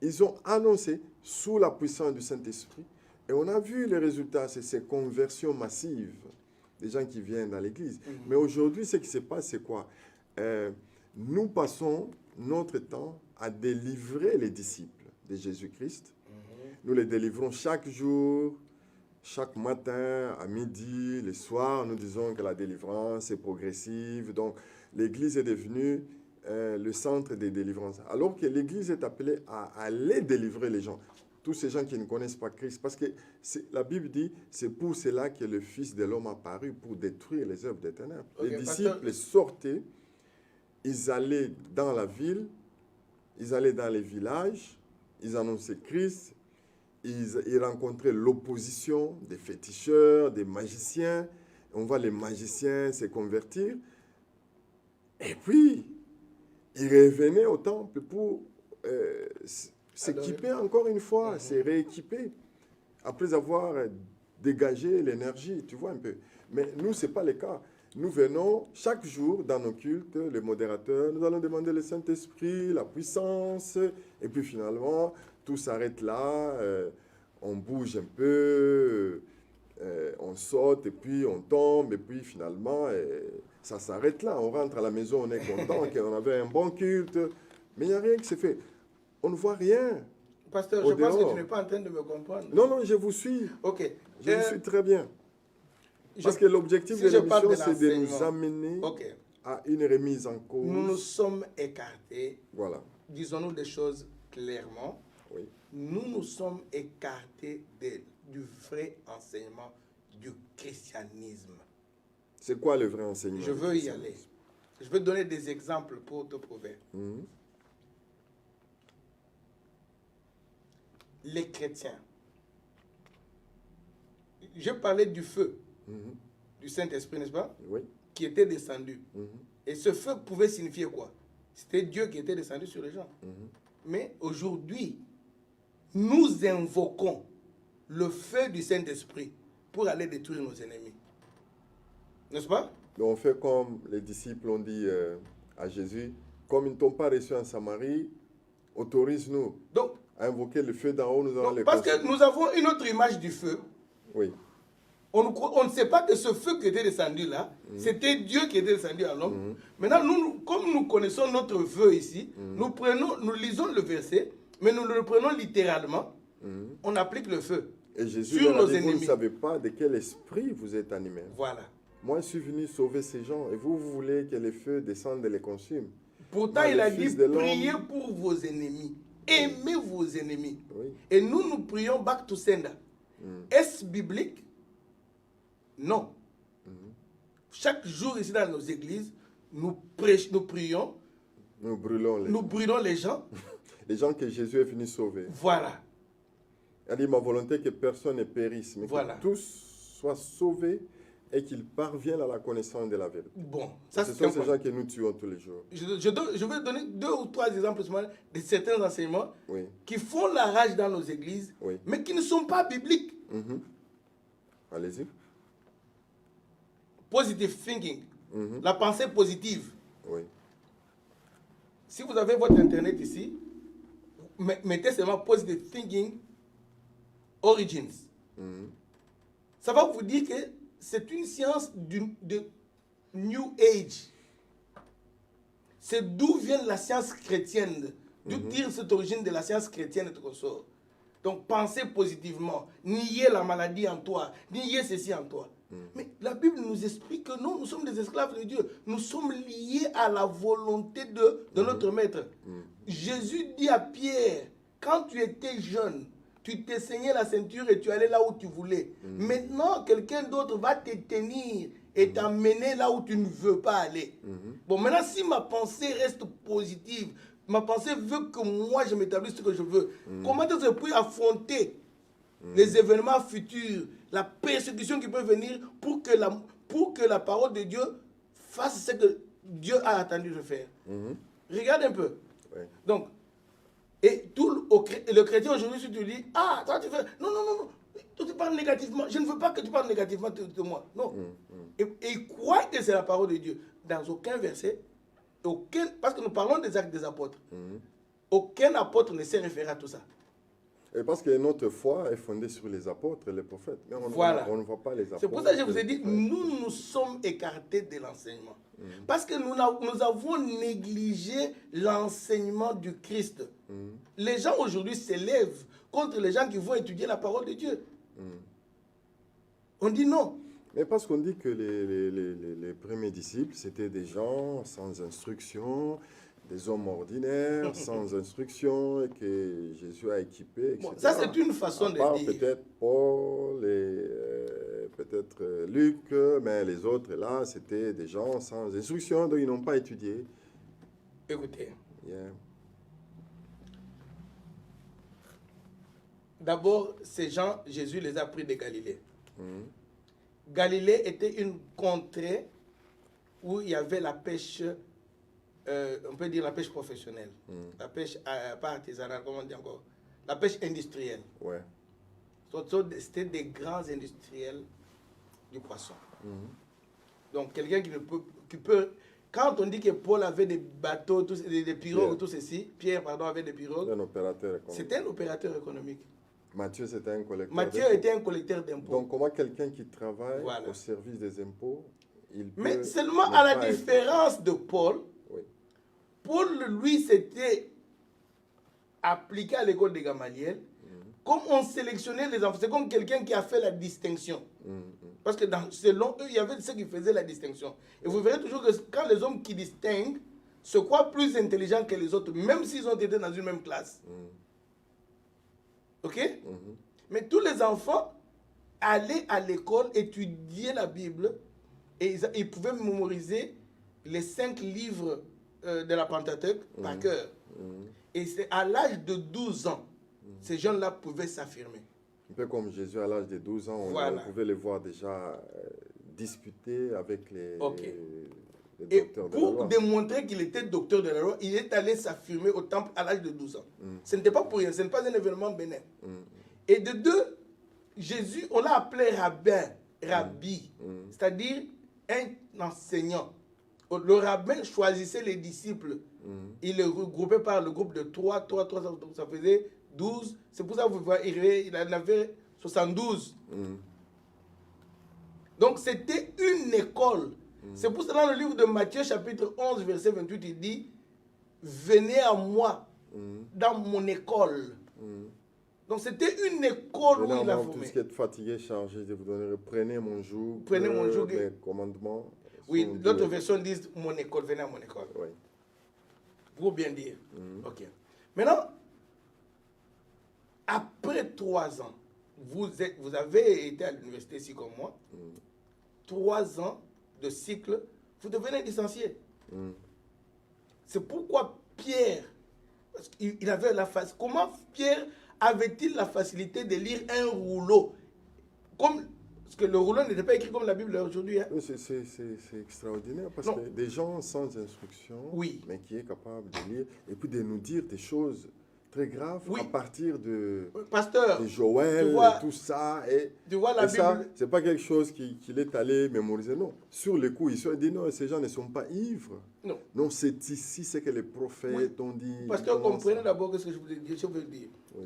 ils ont annoncé sous la puissance du Saint-Esprit, et on a vu les résultats, c'est ces conversions massives des gens qui viennent dans l'Église. Mais aujourd'hui, ce qui se passe, c'est quoi? Nous passons notre temps à délivrer les disciples de Jésus-Christ. Nous les délivrons chaque jour, chaque matin, à midi, le soir. Nous disons que la délivrance est progressive. Donc, l'Église est devenue le centre des délivrances. Alors que l'Église est appelée à aller délivrer les gens. Tous ces gens qui ne connaissent pas Christ. Parce que la Bible dit, c'est pour cela que le Fils de l'homme a apparu, pour détruire les œuvres des ténèbres. Les disciples sortaient, ils allaient dans la ville, ils allaient dans les villages, ils annonçaient Christ, ils rencontraient l'opposition des féticheurs, des magiciens. On voit les magiciens se convertir. Et puis, ils revenaient au temple pour s'équiper encore une fois, se rééquiper, après avoir dégagé l'énergie, tu vois un peu. Mais nous, ce n'est pas le cas. Nous venons chaque jour dans nos cultes, les modérateurs, nous allons demander le Saint-Esprit, la puissance, et puis finalement, tout s'arrête là, on bouge un peu, on saute et puis on tombe et puis finalement ça s'arrête là. On rentre à la maison, on est content qu'on avait un bon culte, mais il n'y a rien qui s'est fait. On ne voit rien. Pasteur, je pense que tu n'es pas en train de me comprendre. Non, non, je vous suis. Ok. Je vous suis très bien. Parce que l'objectif de l'émission, c'est de nous amener à une remise en cause. Nous nous sommes écartés. Voilà. Disons-nous des choses clairement. Oui. Nous nous sommes écartés du vrai enseignement du christianisme. C'est quoi le vrai enseignement? Je veux y aller. Je vais donner des exemples pour te prouver. Les chrétiens. Je parlais du feu du Saint-Esprit, n'est-ce pas? Oui. Qui était descendu. Et ce feu pouvait signifier quoi? C'était Dieu qui était descendu sur les gens. Mais aujourd'hui, nous invoquons le feu du Saint-Esprit pour aller détruire nos ennemis. N'est-ce pas? Donc on fait comme les disciples ont dit à Jésus, comme ils ne t'ont pas reçu en Samarie, autorise-nous à invoquer le feu d'en haut, nous allons les parce que nous avons une autre image du feu. Oui. On ne sait pas que ce feu qui était descendu là, c'était Dieu qui était descendu à l'homme. Maintenant, comme nous connaissons notre feu ici, nous lisons le verset, mais nous le prenons littéralement, on applique le feu et Jésus sur leur a nos dit, ennemis. vous ne savez pas de quel esprit vous êtes animés. Voilà. Moi, je suis venu sauver ces gens, et vous voulez que les feux descendent et les consument. Pourtant, il a dit, priez pour vos ennemis. Aimez vos ennemis. Oui. Et nous prions back to sender. Est-ce biblique? Non. Chaque jour ici dans nos églises, nous prions. Nous brûlons les gens. Les gens que Jésus est venu sauver. Voilà. Il a dit, ma volonté que personne ne périsse, mais que tous soient sauvés et qu'ils parviennent à la connaissance de la vérité. Bon, ça, ce sont ces gens que nous tuons tous les jours. Je vais donner 2 ou 3 exemples de certains enseignements qui font la rage dans nos églises, mais qui ne sont pas bibliques. Allez-y. Positive thinking, la pensée positive. Oui. Si vous avez votre internet ici, mettez seulement positive thinking origins. Ça va vous dire que c'est une science de New Age. C'est d'où vient la science chrétienne, d'où tire cette origine de la science chrétienne et tout ça. Donc pensez positivement, niez la maladie en toi, niez ceci en toi. Mais la Bible nous explique que non, nous sommes des esclaves de Dieu. Nous sommes liés à la volonté de notre maître. Jésus dit à Pierre, quand tu étais jeune, tu t'es saigné la ceinture et tu allais là où tu voulais. Maintenant, quelqu'un d'autre va te tenir et t'emmener là où tu ne veux pas aller. Bon, maintenant, si ma pensée reste positive, ma pensée veut que moi, je m'établisse ce que je veux, comment est-ce que je peux affronter les événements futurs, la persécution qui peut venir pour que la parole de Dieu fasse ce que Dieu a attendu de faire? Regarde un peu. Donc, et le chrétien aujourd'hui, si tu dis, ah, toi tu fais, non, toi tu parles négativement, je ne veux pas que tu parles négativement de moi. Non. Et crois que c'est la parole de Dieu. Dans aucun verset, parce que nous parlons des actes des apôtres, aucun apôtre ne s'est référé à tout ça. Et parce que notre foi est fondée sur les apôtres et les prophètes. Mais on ne voit pas les apôtres. C'est pour ça que je vous ai dit, nous nous sommes écartés de l'enseignement. Parce que nous avons négligé l'enseignement du Christ. Les gens aujourd'hui s'élèvent contre les gens qui vont étudier la parole de Dieu. On dit non. Mais parce qu'on dit que les premiers disciples, c'était des gens sans instruction, des hommes ordinaires, sans instruction, et que Jésus a équipé, etc. Bon, ça, c'est une façon de dire. Peut-être Paul et peut-être Luc, mais les autres, là, c'était des gens sans instruction, donc ils n'ont pas étudié. Écoutez. D'abord, ces gens, Jésus les a pris de Galilée. Galilée était une contrée où il y avait la pêche, on peut dire la pêche professionnelle, la pêche pas artisanale, comment on dit encore, la pêche industrielle. Ouais. C'était des grands industriels du poisson. Donc quelqu'un qui peut, quand on dit que Paul avait des bateaux, des pirogues, tout ceci, Pierre, pardon, avait des pirogues, Un opérateur économique. c'était un opérateur économique. Matthieu, c'était un collecteur Matthieu d'impôts. était un collecteur d'impôts. Donc, comment quelqu'un qui travaille Voilà. au service des impôts, il peut Mais seulement ne à la pas être- différence de Paul, Oui. Paul, lui, s'était appliqué à l'école de Gamaliel. Comme on sélectionnait les enfants, c'est comme quelqu'un qui a fait la distinction. Parce que selon eux, il y avait ceux qui faisaient la distinction. Et vous verrez toujours que quand les hommes qui distinguent se croient plus intelligents que les autres, même s'ils ont été dans une même classe. Ok? Mais tous les enfants allaient à l'école, étudier la Bible, et ils pouvaient mémoriser les 5 livres de la Pentateuque par cœur. Et c'est à l'âge de 12 ans, ces jeunes-là pouvaient s'affirmer. Un peu comme Jésus à l'âge de 12 ans, Voilà. on pouvait les voir déjà disputer avec les Et docteurs de la pour loi. démontrer qu'il était docteur de la loi, il est allé s'affirmer au temple à l'âge de 12 ans. Ce n'était pas pour rien, ce n'est pas un événement bénin. Et de deux, Jésus, on l'a appelé rabbin, rabbi, c'est-à-dire un enseignant. Le rabbin choisissait les disciples. Il les regroupait par le groupe de 3, ça faisait 12. C'est pour ça que vous voyez, il en avait 72. Donc c'était une école. C'est pour cela dans le livre de Matthieu chapitre 11 verset 28, il dit « Venez à moi dans mon école ». Donc c'était une école où il a Tout formé. ce qui est fatigué, chargé, je vous donnerai, prenez mon joug, Prenez mon joug. mes commandements. Oui, sont d'autres doux. versions disent « mon école, venez à mon école Oui. ». Pour bien dire. Ok. Maintenant, après 3 ans, vous avez été à l'université ici comme moi, 3 ans de cycle, vous devenez licencié. C'est pourquoi Pierre, parce qu'il avait la face. Comment Pierre avait-il la facilité de lire un rouleau comme, parce que le rouleau n'était pas écrit comme la Bible aujourd'hui. Hein? Oui, c'est extraordinaire parce Non. que des gens sans instruction, Oui. mais qui est capable de lire et puis de nous dire des choses très graves Oui. à partir de Pasteur, Joël tu vois- et tout ça. Et, tu vois la et ça, Bible. c'est pas quelque chose qu'il est allé mémoriser, non. Sur le coup, il se dit non, ces gens ne sont pas ivres. Non. Non, c'est ici, c'est que les prophètes ont dit. Pasteur, comment comprenez ça. d'abord ce que je veux dire. Oui.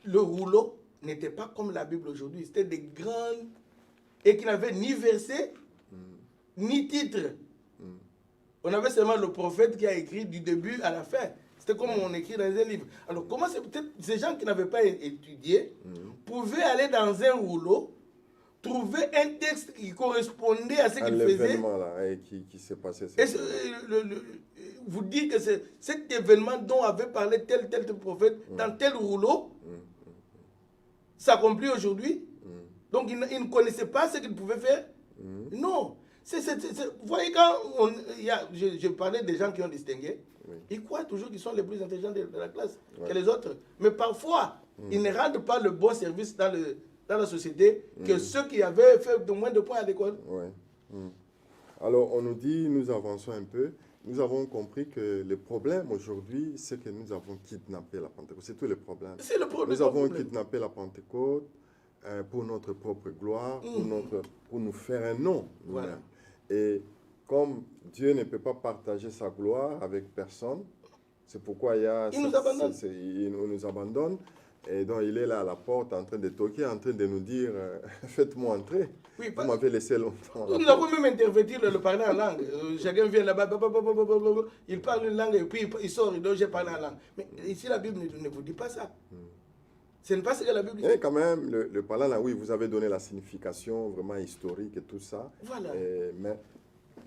Le rouleau n'était pas comme la Bible aujourd'hui. C'était des grandes... Et qui n'avaient ni verset, ni titre. On avait seulement le prophète qui a écrit du début à la fin. C'était comme on écrit dans un livre. Alors, comment c'est peut-être ces gens qui n'avaient pas étudié pouvaient aller dans un rouleau, trouver un texte qui correspondait à ce À qu'ils faisaient, l'événement là, et qui s'est passé. et vous dire que c'est cet événement dont avait parlé tel prophète dans tel rouleau s'accomplit aujourd'hui. Donc ils ne connaissaient pas ce qu'ils pouvaient faire. Non. Vous voyez, quand je parlais des gens qui ont distingué, ils croient toujours qu'ils sont les plus intelligents de la classe que les autres. Mais parfois, ils ne rendent pas le bon service dans la société que ceux qui avaient fait de moins de points à l'école. Ouais. Alors, on nous dit, nous avançons un peu. Nous avons compris que le problème aujourd'hui, c'est que nous avons kidnappé la Pentecôte. C'est tout le problème. C'est le problème. Nous avons kidnappé la Pentecôte pour notre propre gloire, pour nous faire un nom. Voilà. Et comme Dieu ne peut pas partager sa gloire avec personne, c'est pourquoi il nous abandonne. Il nous abandonne. Et donc, il est là à la porte en train de toquer, en train de nous dire faites-moi entrer. Oui, Vous m'avez laissé longtemps. nous avons même interverti le parler en langue. Chacun vient là-bas, il parle une langue et puis il sort, il dit j'ai parlé en langue. Mais ici, la Bible ne vous dit pas ça. Ce n'est pas ce que la Bible dit. Et quand même, le parlant là, oui, vous avez donné la signification vraiment historique et tout ça. Voilà. Mais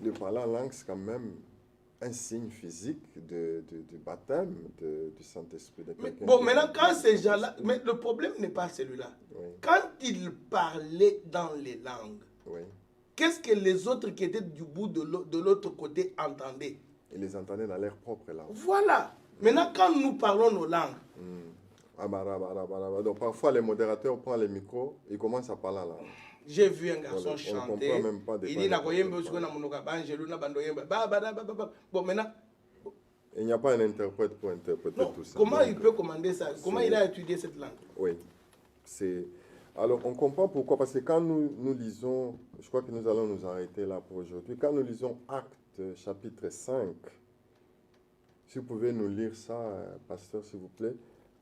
le parlant en langue, c'est quand même un signe physique du baptême du Saint-Esprit. Bon, maintenant, quand ces gens-là... Mais le problème n'est pas celui-là. Oui. Quand ils parlaient dans les langues, Oui. qu'est-ce que les autres qui étaient du bout de l'autre côté entendaient? Ils les entendaient dans leur propre langue. Voilà. Maintenant, quand nous parlons nos langues, Donc parfois, les modérateurs prennent les micros, ils commencent à parler en langue. j'ai vu un garçon On ne chanter. comprend même pas de Il quoi dit il Nakoyembe, parle. Osuko, Namunoka, Banjelu, Nabandoyembe. Bon, maintenant, Il n'y a pas un interprète pour interpréter non, tout ça. comment Donc, il peut commander ça? Comment il a étudié cette langue? Oui. Alors, on comprend pourquoi. Parce que quand nous lisons, je crois que nous allons nous arrêter là pour aujourd'hui. Quand nous lisons Actes chapitre 5, si vous pouvez nous lire ça, pasteur, s'il vous plaît.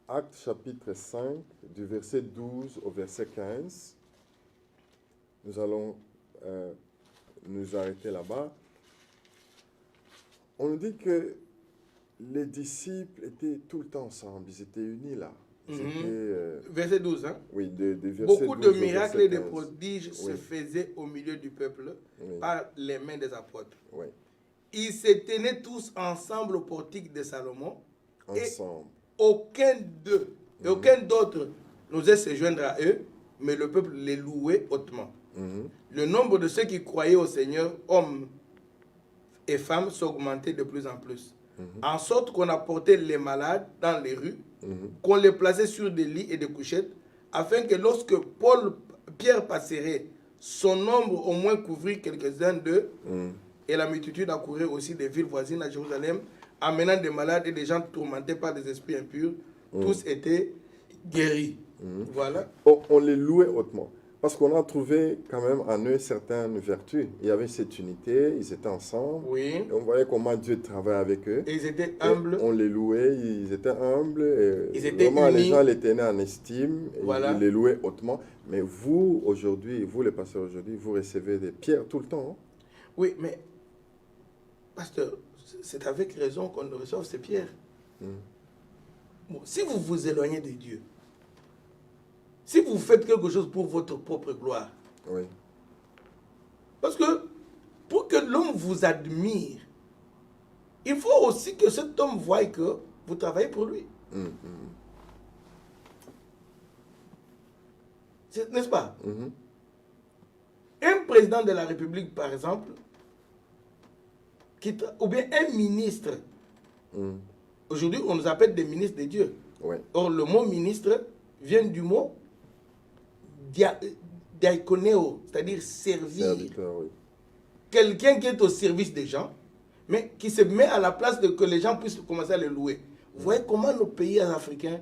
Actes chapitre 5, du verset 12 au verset 15. Nous allons nous arrêter là-bas. On nous dit que les disciples étaient tout le temps ensemble, ils étaient unis là. Verset 12, hein? Oui, de verset Beaucoup 12 de au miracles verset et de 15. prodiges se Oui. faisaient au milieu du peuple Oui. par les mains des apôtres. Oui, Ils se tenaient tous ensemble au portique de Salomon. ensemble. Aucun d'eux, et aucun d'autre n'osait se joindre à eux, mais le peuple les louait hautement. Le nombre de ceux qui croyaient au Seigneur, hommes et femmes, s'augmentait de plus en plus. En sorte qu'on apportait les malades dans les rues, qu'on les plaçait sur des lits et des couchettes, afin que lorsque Pierre passerait, son nombre au moins couvrit quelques-uns d'eux, et la multitude accourait aussi des villes voisines à Jérusalem, amenant des malades et des gens tourmentés par des esprits impurs. Tous étaient guéris. Voilà. On les louait hautement. Parce qu'on a trouvé quand même en eux certaines vertus. Il y avait cette unité, ils étaient ensemble. Oui. Et on voyait comment Dieu travaillait avec eux. Et ils étaient Et humbles. on les louait, ils étaient humbles. Et Ils étaient vraiment, les unis. gens les tenaient en estime. Et Voilà. ils les louaient hautement. Mais vous, aujourd'hui, vous les pasteurs aujourd'hui, vous recevez des pierres tout le temps. Hein? Oui, mais, pasteur, c'est avec raison qu'on reçoit ces pierres. Bon, si vous vous éloignez de Dieu, si vous faites quelque chose pour votre propre gloire, Oui. parce que pour que l'homme vous admire, il faut aussi que cet homme voie que vous travaillez pour lui. N'est-ce pas? Un président de la République, par exemple, ou bien un ministre, aujourd'hui on nous appelle des ministres de Dieu. Oui. Or le mot ministre vient du mot diakoneo, c'est-à-dire servir. Serviteur, oui. Quelqu'un qui est au service des gens, mais qui se met à la place de que les gens puissent commencer à le louer. Vous voyez comment nos pays africains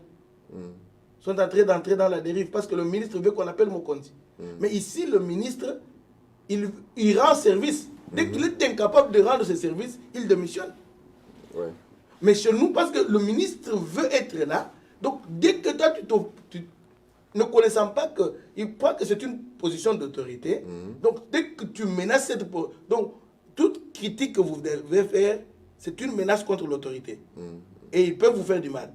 sont en train d'entrer dans la dérive parce que le ministre veut qu'on appelle Mokondi. Mais ici, le ministre, il rend service. Dès qu'il est incapable de rendre ce service, il démissionne. Ouais. Mais chez nous, parce que le ministre veut être là, donc dès que toi, tu ne connaissant pas que, il croit que c'est une position d'autorité, donc dès que tu menaces cette position, donc toute critique que vous devez faire, c'est une menace contre l'autorité. Et ils peuvent vous faire du mal.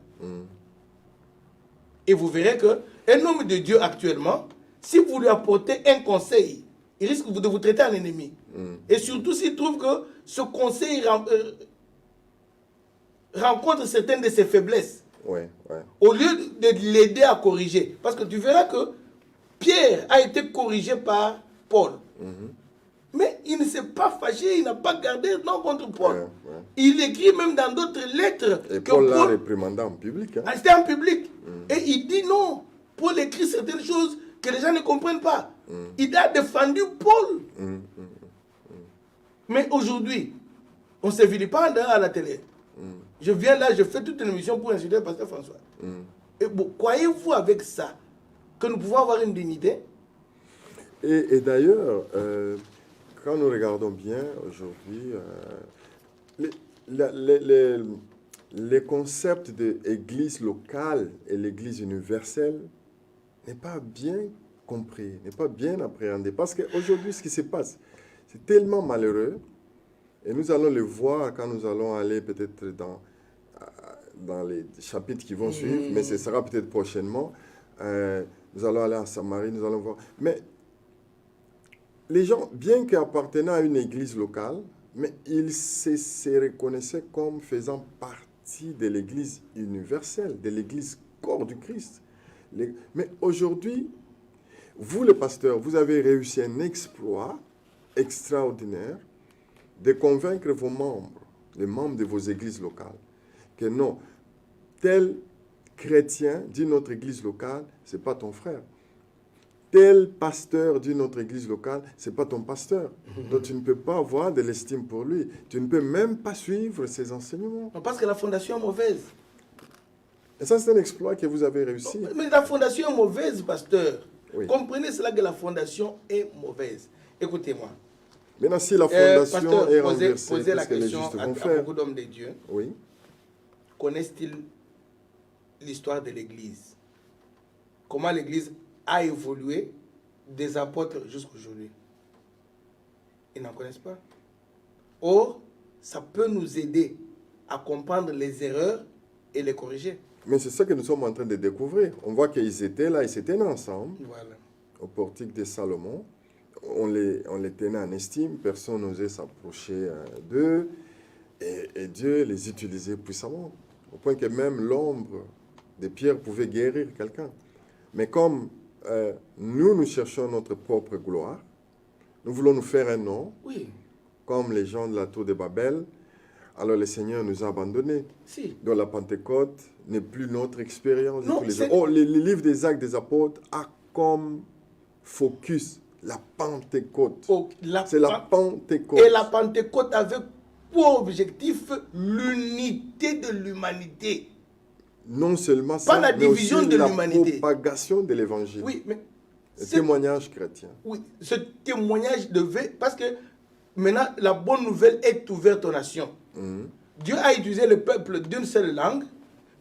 Et vous verrez qu'un homme de Dieu actuellement, si vous lui apportez un conseil, il risque de vous traiter en ennemi. Et surtout s'il trouve que ce conseil rencontre certaines de ses faiblesses. Ouais, ouais. Au lieu de l'aider à corriger. Parce que tu verras que Pierre a été corrigé par Paul. Mais il ne s'est pas fâché, il n'a pas gardé non contre Paul. Ouais. Il écrit même dans d'autres lettres. Et que Paul l'a réprimandé en public. Hein. C'était en public. Et il dit non. Paul écrit certaines choses que les gens ne comprennent pas. Il a défendu Paul. Mais aujourd'hui, on se vilipende à la télé. Je viens là, je fais toute une émission pour insulter le pasteur François. Et bon, croyez-vous avec ça que nous pouvons avoir une dignité? Et d'ailleurs, quand nous regardons bien aujourd'hui, les concepts d'église locale et l'église universelle n'est pas bien compris, n'est pas bien appréhendé. Parce qu'aujourd'hui, ce qui se passe, c'est tellement malheureux. Et nous allons le voir quand nous allons aller peut-être dans les chapitres qui vont suivre, mais ce sera peut-être prochainement. Nous allons aller en Samarie, nous allons voir. Mais les gens, bien qu'appartenant à une église locale, mais ils se reconnaissaient comme faisant partie de l'église universelle, de l'église corps du Christ. Mais aujourd'hui, vous les pasteurs, vous avez réussi un exploit extraordinaire de convaincre vos membres, les membres de vos églises locales, que non, tel chrétien d'une autre église locale, ce n'est pas ton frère. Tel pasteur d'une autre église locale, ce n'est pas ton pasteur. Donc tu ne peux pas avoir de l'estime pour lui. Tu ne peux même pas suivre ses enseignements. Parce que la fondation est mauvaise. Et ça, c'est un exploit que vous avez réussi. Mais la fondation est mauvaise, pasteur. Oui. Comprenez cela que la fondation est mauvaise. Écoutez-moi. Maintenant, si la fondation pasteur, est renversée, posez qu'est-ce la que les question justes à vont faire? beaucoup d'hommes de Dieu. Oui. Connaissent-ils l'histoire de l'Église. Comment l'Église a évolué des apôtres jusqu'aujourd'hui. Ils n'en connaissent pas. Or, ça peut nous aider à comprendre les erreurs et les corriger. Mais c'est ça que nous sommes en train de découvrir. On voit qu'ils étaient là, ils s'étaient ensemble, Voilà. au portique de Salomon. On les tenait en estime, personne n'osait s'approcher d'eux. Et Dieu les utilisait puissamment. Au point que même l'ombre de Pierre pouvait guérir quelqu'un. Mais comme nous cherchons notre propre gloire, nous voulons nous faire un nom, Oui. comme les gens de la tour de Babel, alors le Seigneur nous a abandonnés. Si. Donc la Pentecôte n'est plus notre expérience de Non, tous les c'est- jours. Oh, le livre des Actes des Apôtres a comme focus la Pentecôte. Oh, C'est la Pentecôte. Et la Pentecôte avait pour objectif l'unité de l'humanité. Non seulement Pas ça, la mais aussi division de la l'humanité. propagation de l'évangile. Oui, mais Le c'est- témoignage chrétien. oui, ce témoignage devait... Parce que maintenant, la bonne nouvelle est ouverte aux nations. Mhm. Dieu a utilisé le peuple d'une seule langue.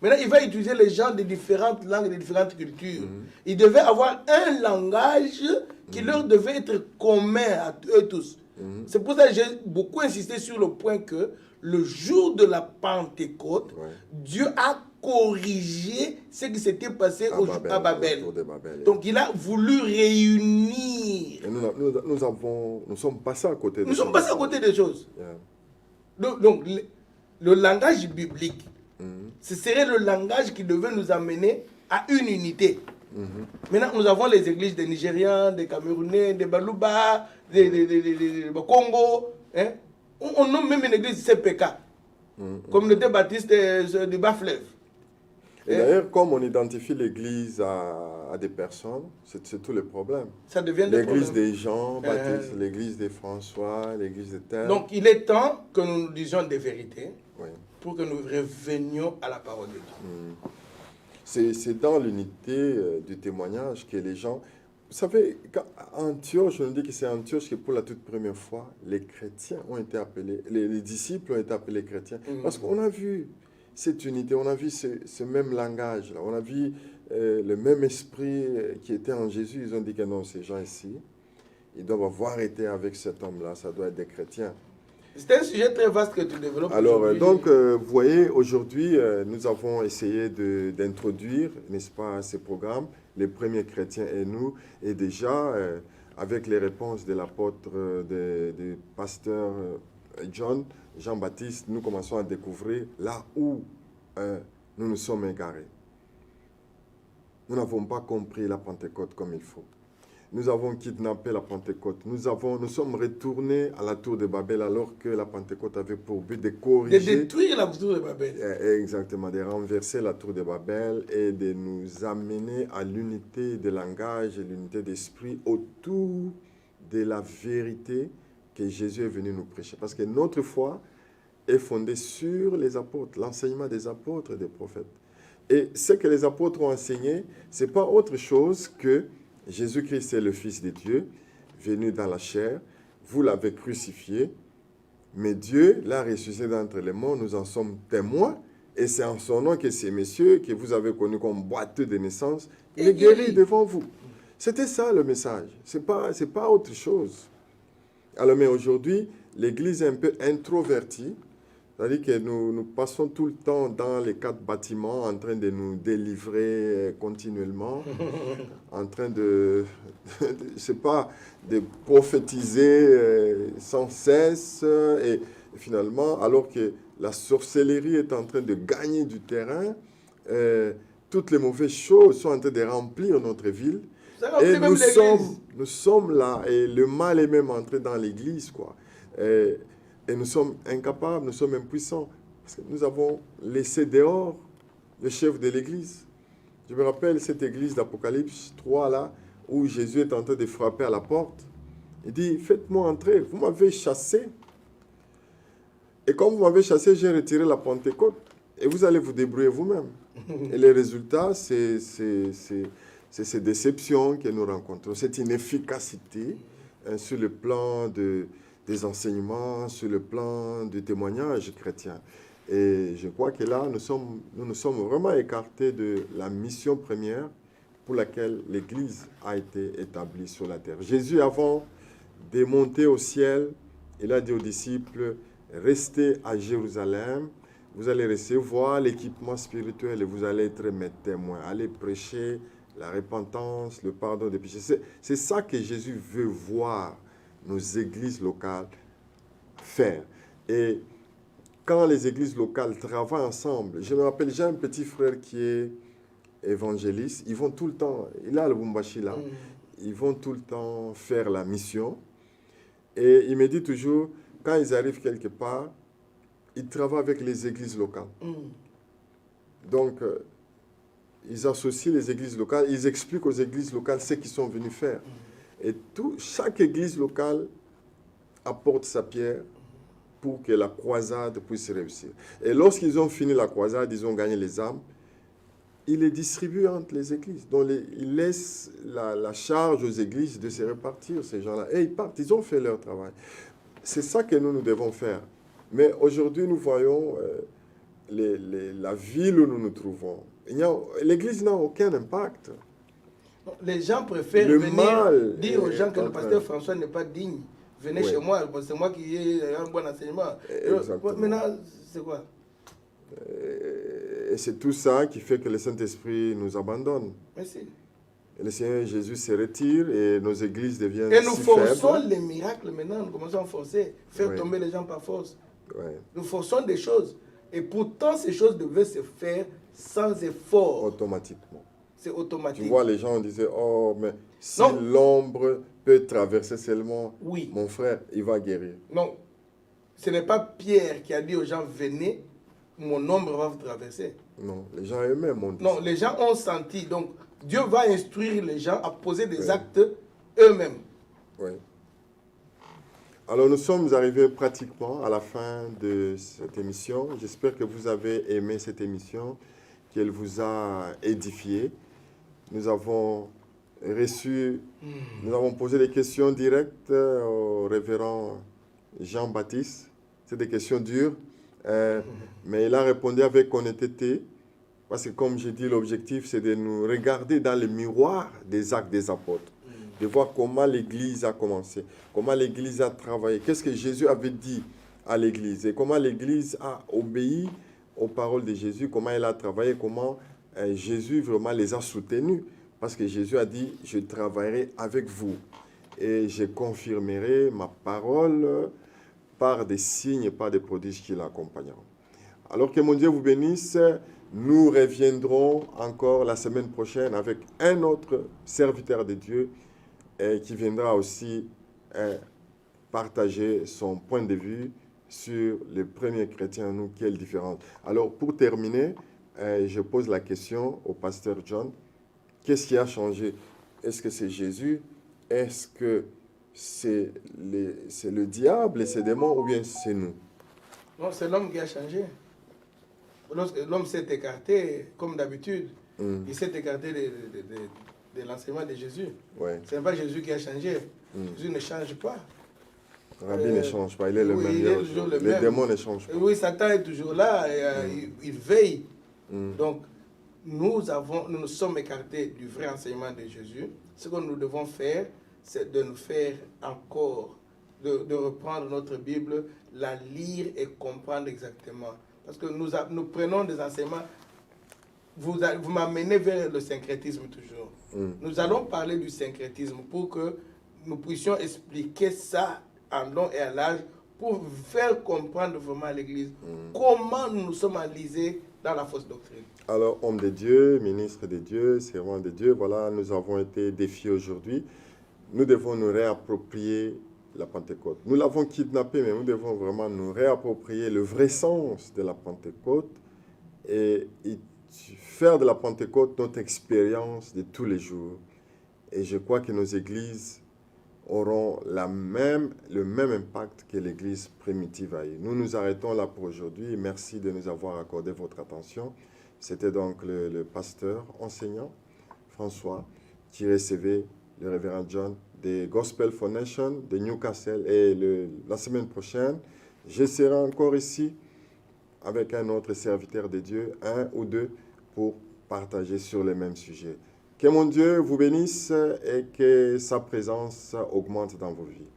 Maintenant, il va utiliser les gens de différentes langues, de différentes cultures. Il devait avoir un langage qui leur devait être commun à eux tous. C'est pour ça que j'ai beaucoup insisté sur le point que le jour de la Pentecôte, Ouais. Dieu a corrigé ce qui s'était passé à Babel. autour de Babel. Donc il a voulu réunir. Et nous sommes passés à côté de Nous sommes ça. passés à côté des choses. Yeah. Donc, le langage biblique, Mhm. ce serait le langage qui devait nous amener à une unité. Mhm. Maintenant, nous avons les églises des Nigériens, des Camerounais, des Balouba, des Congo. Hein? On nomme même une église CPK, Communauté Baptiste du Bas-Fleuve. Et d'ailleurs, comme on identifie l'Église à des personnes, c'est tout le problème. Ça devient des L'Église problèmes. des Jean Baptiste, l'Église des François, l'Église de Terre. Donc, il est temps que nous disions des vérités Oui. pour que nous revenions à la parole de Dieu. C'est dans l'unité du témoignage que les gens... Vous savez, à Antioche, on dit que c'est Antioche que pour la toute première fois, les chrétiens ont été appelés, les disciples ont été appelés chrétiens. Parce qu'on a vu cette unité, on a vu ce même langage-là, on a vu le même esprit qui était en Jésus. Ils ont dit que non, ces gens ici, ils doivent avoir été avec cet homme-là, ça doit être des chrétiens. C'est un sujet très vaste que tu développes. Alors, aujourd'hui. donc, vous voyez, aujourd'hui, nous avons essayé d'introduire, n'est-ce pas, ces programmes, les premiers chrétiens et nous, et déjà, avec les réponses de l'apôtre, du pasteur Jean-Baptiste, nous commençons à découvrir là où nous nous sommes égarés. Nous n'avons pas compris la Pentecôte comme il faut. Nous avons kidnappé la Pentecôte. Nous sommes retournés à la tour de Babel alors que la Pentecôte avait pour but de de corriger, détruire la tour de Babel. exactement, de renverser la tour de Babel et de nous amener à l'unité de langage et l'unité d'esprit autour de la vérité que Jésus est venu nous prêcher. Parce que notre foi est fondée sur les apôtres, l'enseignement des apôtres et des prophètes. Et ce que les apôtres ont enseigné, ce n'est pas autre chose que Jésus-Christ est le Fils de Dieu, venu dans la chair. Vous l'avez crucifié, mais Dieu l'a ressuscité d'entre les morts. Nous en sommes témoins. Et c'est en son nom que ces messieurs que vous avez connus comme boiteux de naissance, il est guéri devant vous. C'était ça le message. C'est pas autre chose. Alors, mais aujourd'hui, l'Église est un peu introvertie. C'est-à-dire que nous passons tout le temps dans les 4 bâtiments en train de nous délivrer continuellement, en train de prophétiser sans cesse. Et finalement, alors que la sorcellerie est en train de gagner du terrain, toutes les mauvaises choses sont en train de remplir notre ville. Ça remplit Et même l'église. nous sommes là, et le mal est même entré dans l'église, quoi. Et nous sommes incapables, nous sommes impuissants, parce que nous avons laissé dehors le chef de l'église. Je me rappelle cette église d'Apocalypse 3, là, où Jésus est en train de frapper à la porte. Il dit, faites-moi entrer, vous m'avez chassé. Et comme vous m'avez chassé, j'ai retiré la Pentecôte. Et vous allez vous débrouiller vous-même. Et les résultats, c'est ces déceptions que nous rencontrons, cette inefficacité sur le plan des enseignements, sur le plan du témoignage chrétien. Et je crois que là, nous nous sommes vraiment écartés de la mission première pour laquelle l'Église a été établie sur la terre. Jésus, avant de monter au ciel, il a dit aux disciples, restez à Jérusalem, vous allez recevoir l'équipement spirituel et vous allez être mes témoins. Allez prêcher la repentance, le pardon des péchés. C'est ça que Jésus veut voir nos églises locales faire. Et quand les églises locales travaillent ensemble, je me rappelle, j'ai un petit frère qui est évangéliste, ils vont tout le temps, il a le Bumbashi là, ils vont tout le temps faire la mission. Et il me dit toujours, quand ils arrivent quelque part, ils travaillent avec les églises locales. Donc, ils associent les églises locales, ils expliquent aux églises locales ce qu'ils sont venus faire. Et chaque église locale apporte sa pierre pour que la croisade puisse réussir. Et lorsqu'ils ont fini la croisade, ils ont gagné les âmes, ils les distribuent entre les églises. Donc, ils laissent la charge aux églises de se répartir, ces gens-là. Et ils partent, ils ont fait leur travail. C'est ça que nous devons faire. Mais aujourd'hui, nous voyons la ville où nous nous trouvons. L'église n'a aucun impact. Les gens préfèrent venir dire aux gens que le pasteur François n'est pas digne. Venez chez moi, c'est moi qui ai un bon enseignement. Maintenant, c'est quoi? Et c'est tout ça qui fait que le Saint-Esprit nous abandonne. Merci. Et le Seigneur Jésus se retire et nos églises deviennent et nous si forçons faibles. les miracles maintenant, nous commençons à forcer, faire tomber les gens par force. Ouais. Nous forçons des choses. Et pourtant, ces choses devaient se faire sans effort. Automatiquement. C'est automatique. Tu vois, les gens disaient, oh, mais si l'ombre peut traverser seulement mon frère, il va guérir. Non, ce n'est pas Pierre qui a dit aux gens, venez, mon ombre va vous traverser. Non, les gens eux-mêmes ont dit non, ça. Les gens ont senti. Donc, Dieu va instruire les gens à poser des actes eux-mêmes. Oui. Alors, nous sommes arrivés pratiquement à la fin de cette émission. J'espère que vous avez aimé cette émission, qu'elle vous a édifié. Nous avons reçu, nous avons posé des questions directes au révérend Jean-Baptiste. C'est des questions dures, mais il a répondu avec honnêteté. Parce que comme j'ai dit, l'objectif, c'est de nous regarder dans le miroir des actes des apôtres. De voir comment l'Église a commencé, comment l'Église a travaillé, qu'est-ce que Jésus avait dit à l'Église et comment l'Église a obéi aux paroles de Jésus, comment elle a travaillé, comment Jésus vraiment les a soutenus. Parce que Jésus a dit, je travaillerai avec vous et je confirmerai ma parole par des signes et par des prodiges qui l'accompagneront. Alors que mon Dieu vous bénisse. Nous reviendrons encore la semaine prochaine avec un autre serviteur de Dieu qui viendra aussi partager son point de vue sur les premiers chrétiens, nous, quelle différence. Alors, pour terminer, je pose la question au pasteur John. Qu'est-ce qui a changé? Est-ce que c'est Jésus? Est-ce que c'est le diable et ses démons ou bien c'est nous? Non, c'est l'homme qui a changé. Lorsque l'homme s'est écarté, comme d'habitude, il s'est écarté de l'enseignement de Jésus. Ouais. Ce n'est pas Jésus qui a changé. Jésus ne change pas. Rabbi ne change pas, il est le même. Il est toujours le même. Les démons ne changent pas. Oui, Satan est toujours là, et, il veille. Donc, nous nous sommes écartés du vrai enseignement de Jésus. Ce que nous devons faire, c'est de nous faire encore, de reprendre notre Bible, la lire et comprendre exactement. Parce que nous prenons des enseignements, vous m'amenez vers le syncrétisme toujours. Nous allons parler du syncrétisme pour que nous puissions expliquer ça en long et en large pour faire comprendre vraiment à l'Église comment nous sommes enlisés dans la fausse doctrine. Alors, homme de Dieu, ministre de Dieu, servant de Dieu, voilà, nous avons été défiés aujourd'hui. Nous devons nous réapproprier la Pentecôte. Nous l'avons kidnappé, mais nous devons vraiment nous réapproprier le vrai sens de la Pentecôte et faire de la Pentecôte notre expérience de tous les jours. Et je crois que nos églises auront le même impact que l'église primitive a eu. Nous nous arrêtons là pour aujourd'hui. Merci de nous avoir accordé votre attention. C'était donc le pasteur enseignant François qui recevait le révérend John des Gospel Foundation de Newcastle. Et la semaine prochaine, je serai encore ici avec un autre serviteur de Dieu, un ou deux, pour partager sur les mêmes sujets. Que mon Dieu vous bénisse et que sa présence augmente dans vos vies.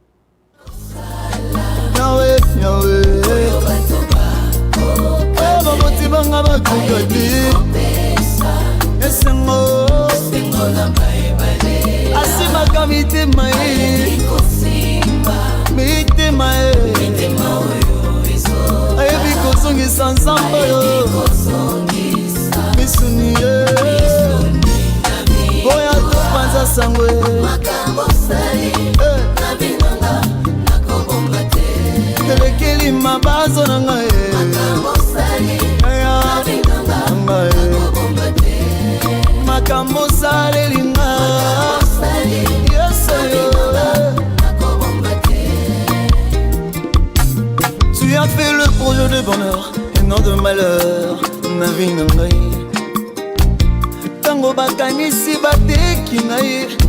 Tu as fait le projet de bonheur et non de malheur, na vie na ngai. Tango bakanisi bateki ngai